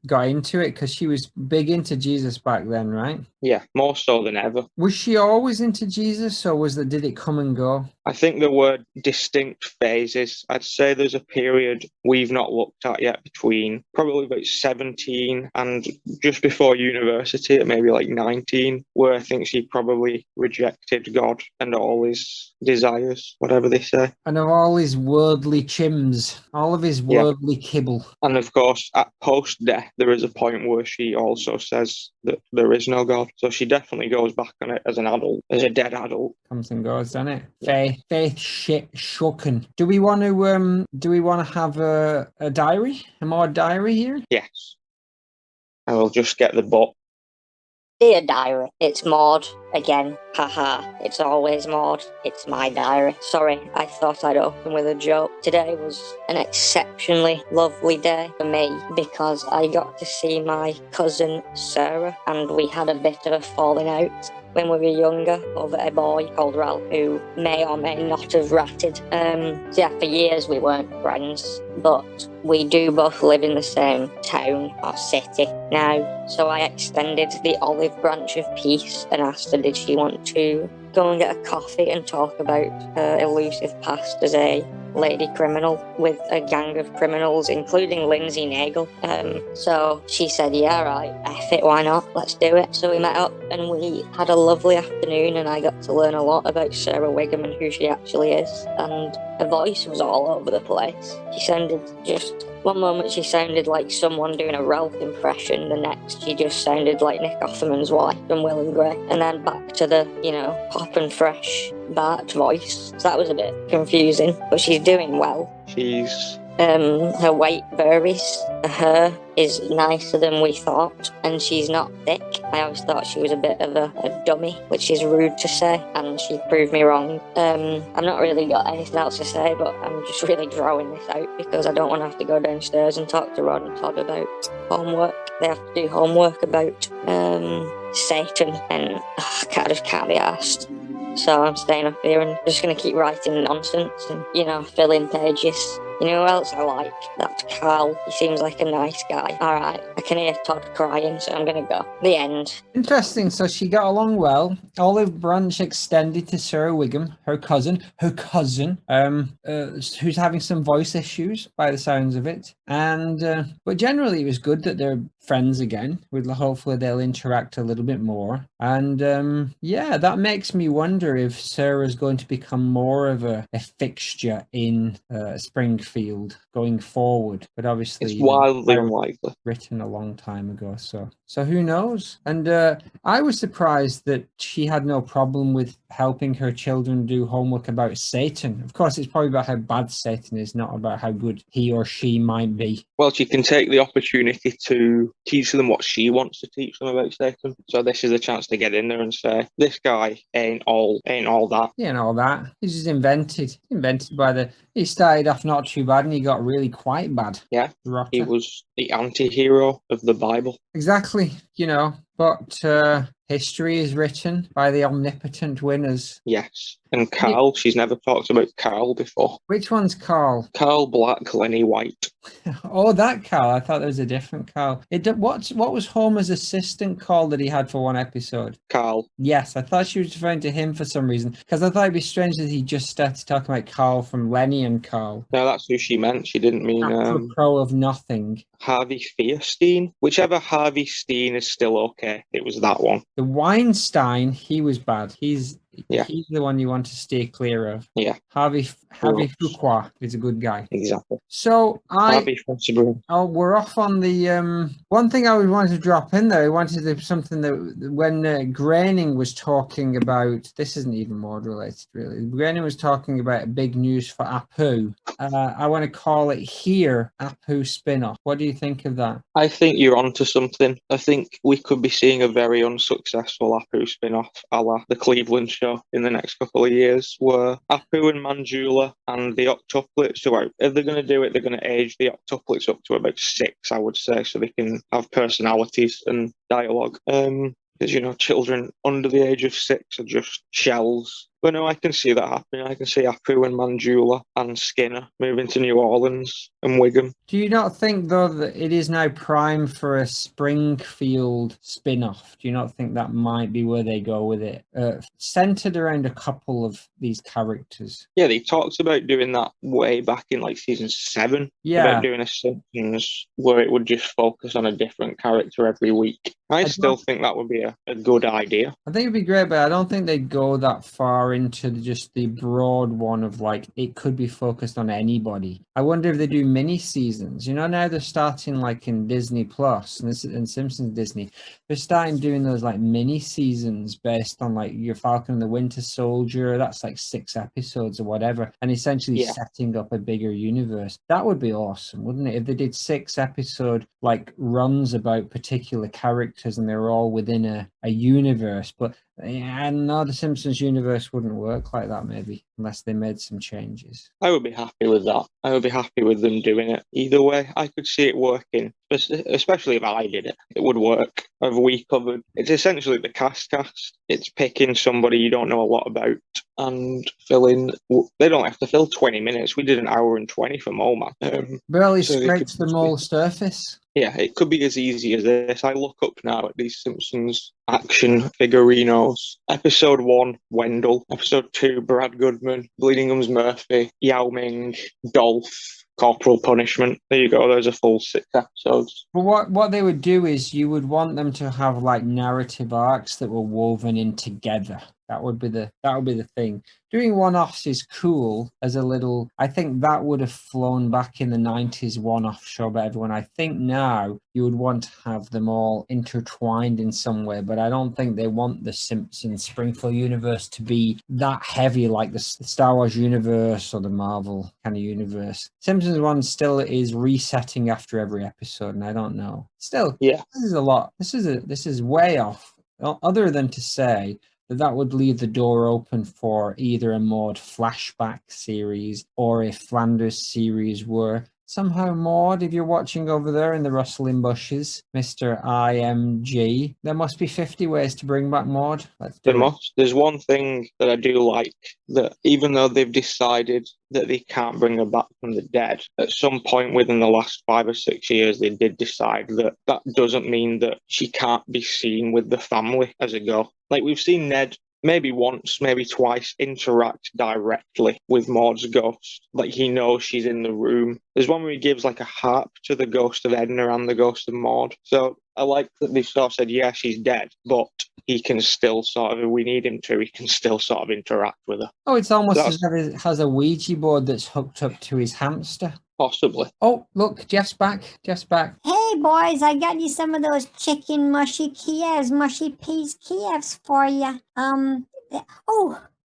got into it, because she was big into Jesus back then, right? Yeah, more so than ever. Was she always into Jesus, or did it come and go? I think there were distinct phases. I'd say there's a period we've not looked at yet between probably about 17 and just before university at maybe like 19, where I think she probably rejected God and all his desires, whatever they say. And of all his worldly chims, all of his worldly kibble. And of course, at post-death, there is a point where she also says that there is no God. So she definitely goes back on it as an adult, as a dead adult. Comes and goes, doesn't it? Faith shit shooken. Do we want to have a diary? A more diary here? Yes. I will just get the book. Dear diary, it's Maude again. Haha, it's always Maude. It's my diary. Sorry, I thought I'd open with a joke. Today was an exceptionally lovely day for me because I got to see my cousin Sarah and we had a bit of a falling out when we were younger over a boy called Ralph who may or may not have ratted. So yeah, for years we weren't friends, but we do both live in the same town or city now. So I extended the olive branch of peace and asked her did she want to go and get a coffee and talk about her elusive past as a lady criminal with a gang of criminals, including Lindsay Nagel. So she said, yeah, right, F it, why not? Let's do it. So we met up and we had a lovely afternoon and I got to learn a lot about Sarah Wiggum and who she actually is. And her voice was all over the place. She sounded one moment she sounded like someone doing a Ralph impression, the next she just sounded like Nick Offerman's wife from Will and Grey. And then back to the, pop and fresh Bart voice. So that was a bit confusing, but she's doing well. Her weight varies. Her is nicer than we thought, and she's not thick. I always thought she was a bit of a dummy, which is rude to say, and she proved me wrong. I've not really got anything else to say, but I'm just really drawing this out because I don't want to have to go downstairs and talk to Rod and Todd about homework. They have to do homework about Satan, and I just can't be arsed. So I'm staying up here and just going to keep writing nonsense and, fill in pages. You know who else I like? That's Carl. He seems like a nice guy. Alright, I can hear Todd crying, so I'm going to go. The end. Interesting. So she got along well. Olive branch extended to Sarah Wiggum, her cousin, who's having some voice issues by the sounds of it. And but generally it was good that they're friends again. Hopefully they'll interact a little bit more. And that makes me wonder if Sarah's going to become more of a fixture in Springfield going forward. But obviously it's wildly unlikely. Written a long time ago, so who knows? And I was surprised that she had no problem with helping her children do homework about Satan. Of course, it's probably about how bad Satan is, not about how good he or she might be. Well, she can take the opportunity to teach them what she wants to teach them about Satan. So this is a chance to get in there and say, this guy ain't all that. Yeah, and all that. He's just invented he started off not too bad and he got really quite bad. Yeah, Rotter. He was the anti-hero of the Bible. Exactly, but history is written by the omnipotent winners. Yes. And Carl, she's never talked about Carl before. Which one's Carl? Carl Black, Lenny White. Oh, that Carl. I thought there was a different Carl. What was Homer's assistant called that he had for one episode? Carl. Yes, I thought she was referring to him for some reason. Because I thought it'd be strange that he just started talking about Carl from Lenny and Carl. No, that's who she meant. She didn't mean... Crow of nothing. Harvey Fierstein. Whichever Harvey Steen is still okay. It was that one. The Weinstein, he was bad. He's Yeah. He's the one you want to stay clear of. Yeah. Harvey Gross. Fuqua is a good guy. Exactly. So Harvey Fuqua. we're off on the one thing I wanted to drop in there. I wanted to something that when Groening was talking about, this isn't even Maud related really. Groening was talking about big news for Appul. I want to call it here Appul spin-off. What do you think of that? I think you're onto something. I think we could be seeing a very unsuccessful Appul spin-off a la the Cleveland show in the next couple of years, where Appul and Manjula and the octuplets, so if they're going to do it, they're going to age the octuplets up to about 6, I would say, so they can have personalities and dialogue. Because, children under the age of 6 are just shells. But no, I can see that happening. I can see Appul and Manjula and Skinner moving to New Orleans and Wigan. Do you not think, though, that it is now prime for a Springfield spin-off? Do you not think that might be where they go with it? Centered around a couple of these characters. Yeah, they talked about doing that way back in like season 7. Yeah. About doing a Simpsons where it would just focus on a different character every week. I still think that would be a good idea. I think it'd be great, but I don't think they'd go that far into just the broad one of like it could be focused on anybody. I wonder if they do mini seasons. Now they're starting like in Disney Plus and this in Simpsons Disney. They're starting doing those like mini seasons based on like your Falcon and the Winter Soldier. That's like 6 episodes or whatever, and essentially setting up a bigger universe. That would be awesome, wouldn't it? If they did 6 episode like runs about particular characters and they're all within a universe. But I know the Simpsons universe wouldn't work like that, maybe, unless they made some changes. I would be happy with that. I would be happy with them doing it. Either way, I could see it working, especially if I did it. It would work. Have we covered? It's essentially the cast. It's picking somebody you don't know a lot about and filling. They don't have to fill 20 minutes. We did an hour and 20 for Mole Man. Barely scrapes the mole surface. Yeah, it could be as easy as this. I look up now at these Simpsons action figurinos. Episode 1, Wendell. Episode 2, Brad Goodman. Bleeding Gums Murphy. Yao Ming. Dolph. Corporal Punishment. There you go. There's a full 6 episodes. But what they would do is you would want them to have like narrative arcs that were woven in together. That would be the thing. Doing one-offs is cool as a little. I think that would have flown back in the 90s one-off show by everyone. I think now you would want to have them all intertwined in some way, but I don't think they want the Simpsons Springfield universe to be that heavy like the Star Wars universe or the Marvel kind of universe. Simpsons one still is resetting after every episode, and I don't know. Still, yeah, this is a lot. This is way off. Other than to say that would leave the door open for either a Maude flashback series or a Flanders series where somehow Maude, if you're watching over there in the rustling bushes, Mr. IMG, there must be 50 ways to bring back Maude. There's one thing that I do like, that even though they've decided that they can't bring her back from the dead, at some point within the last 5 or 6 years, they did decide that doesn't mean that she can't be seen with the family as a go. Like, we've seen Ned maybe once, maybe twice interact directly with Maud's ghost. Like, he knows she's in the room. There's one where he gives like a harp to the ghost of Edna and the ghost of Maude. So I like that they sort of said, yeah, she's dead, but he can still sort of, if we need him to, he can still sort of interact with her. Oh, it's almost as if it has a Ouija board that's hooked up to his hamster. Possibly. Oh, look, Jeff's back. Hey, boys, I got you some of those chicken mushy Kievs, mushy peas Kievs for you.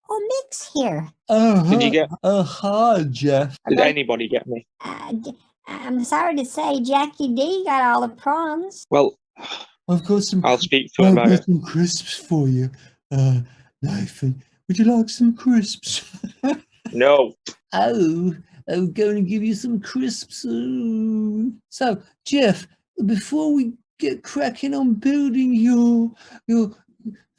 Mick's here. Did you get? Hi, Jeff. Did anybody get me? I'm sorry to say, Jackie D got all the prawns. Well, I've got some. I'll speak to him about it. Some crisps for you, Nathan. Would you like some crisps? No. Oh, I'm going to give you some crisps. Ooh. So, Jeff, before we get cracking on building your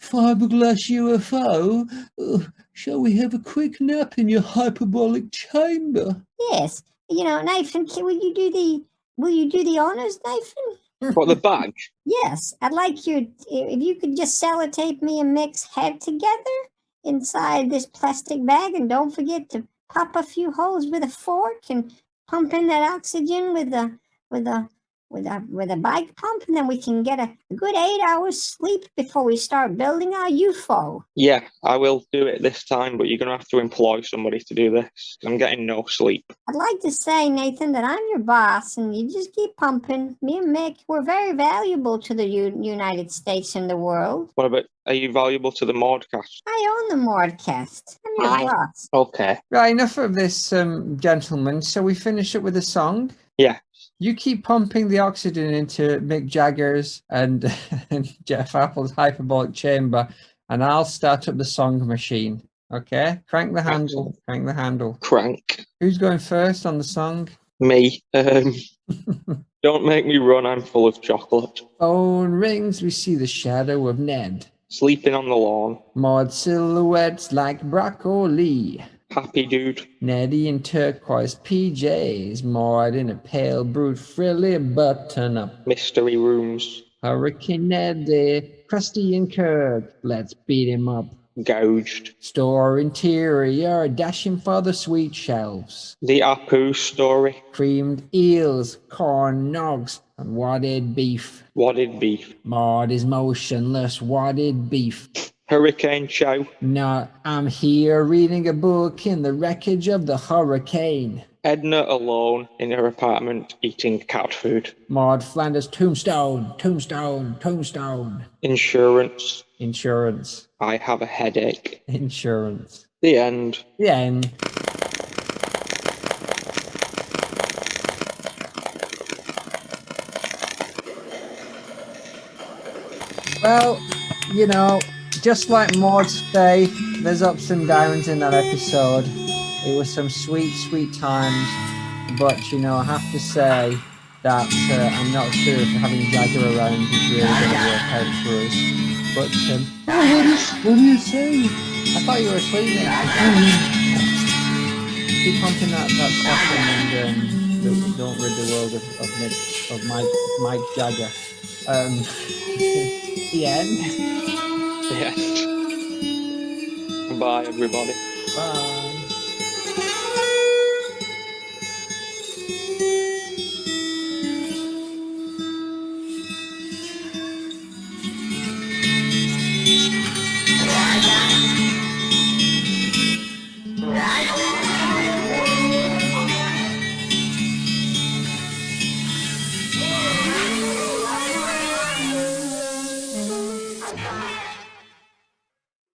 fiberglass UFO, shall we have a quick nap in your hyperbolic chamber? Yes. Nathan, will you do the honors, Nathan? What, the bag? Yes. I'd like you, if you could just sellotape me and Mick's head together inside this plastic bag, and don't forget to pop a few holes with a fork and pump in that oxygen with a with a bike pump, and then we can get a good 8 hours sleep before we start building our UFO. Yeah, I will do it this time, but you're going to have to employ somebody to do this. I'm getting no sleep. I'd like to say, Nathan, that I'm your boss, and you just keep pumping. Me and Mick, we're very valuable to the United States and the world. What about, are you valuable to the Maude Cast? I own the Maude Cast. I'm your Aye. boss. Okay. Right, enough of this, gentlemen. So we finish up with a song. Yeah. You keep pumping the oxygen into Mick Jagger's and, and Jeff Appul's hyperbolic chamber, and I'll start up the song machine. Okay? Crank the handle. Excellent. Crank the handle. Crank. Who's going first on the song? Me. Don't make me run, I'm full of chocolate. Phone rings, we see the shadow of Ned. Sleeping on the lawn. Maud silhouettes like broccoli. Happy dude. Neddy in turquoise PJs. Maud in a pale brute frilly button-up. Mystery rooms. Hurricane Neddy, Krusty and Kirk. Let's beat him up. Gouged. Store interior, dashing for the sweet shelves. The Appul story. Creamed eels, corn nogs, and wadded beef. Wadded beef. Maud is motionless, wadded beef. Hurricane Chow. No, I'm here reading a book in the wreckage of the hurricane. Edna alone in her apartment eating cat food. Maud Flanders, tombstone, tombstone, tombstone. Insurance. Insurance, I have a headache. insurance. The end. The end. Well, you know, just like Maud's Day, there's ups and downs in that episode. It was some sweet, sweet times, but you know, I have to say that I'm not sure if having Jagger around is really going to work out for us. But what do you say? I thought you were asleep. Keep pumping that stuff and don't rid the world of Mike Jagger. The end. The end. Bye, everybody. Bye.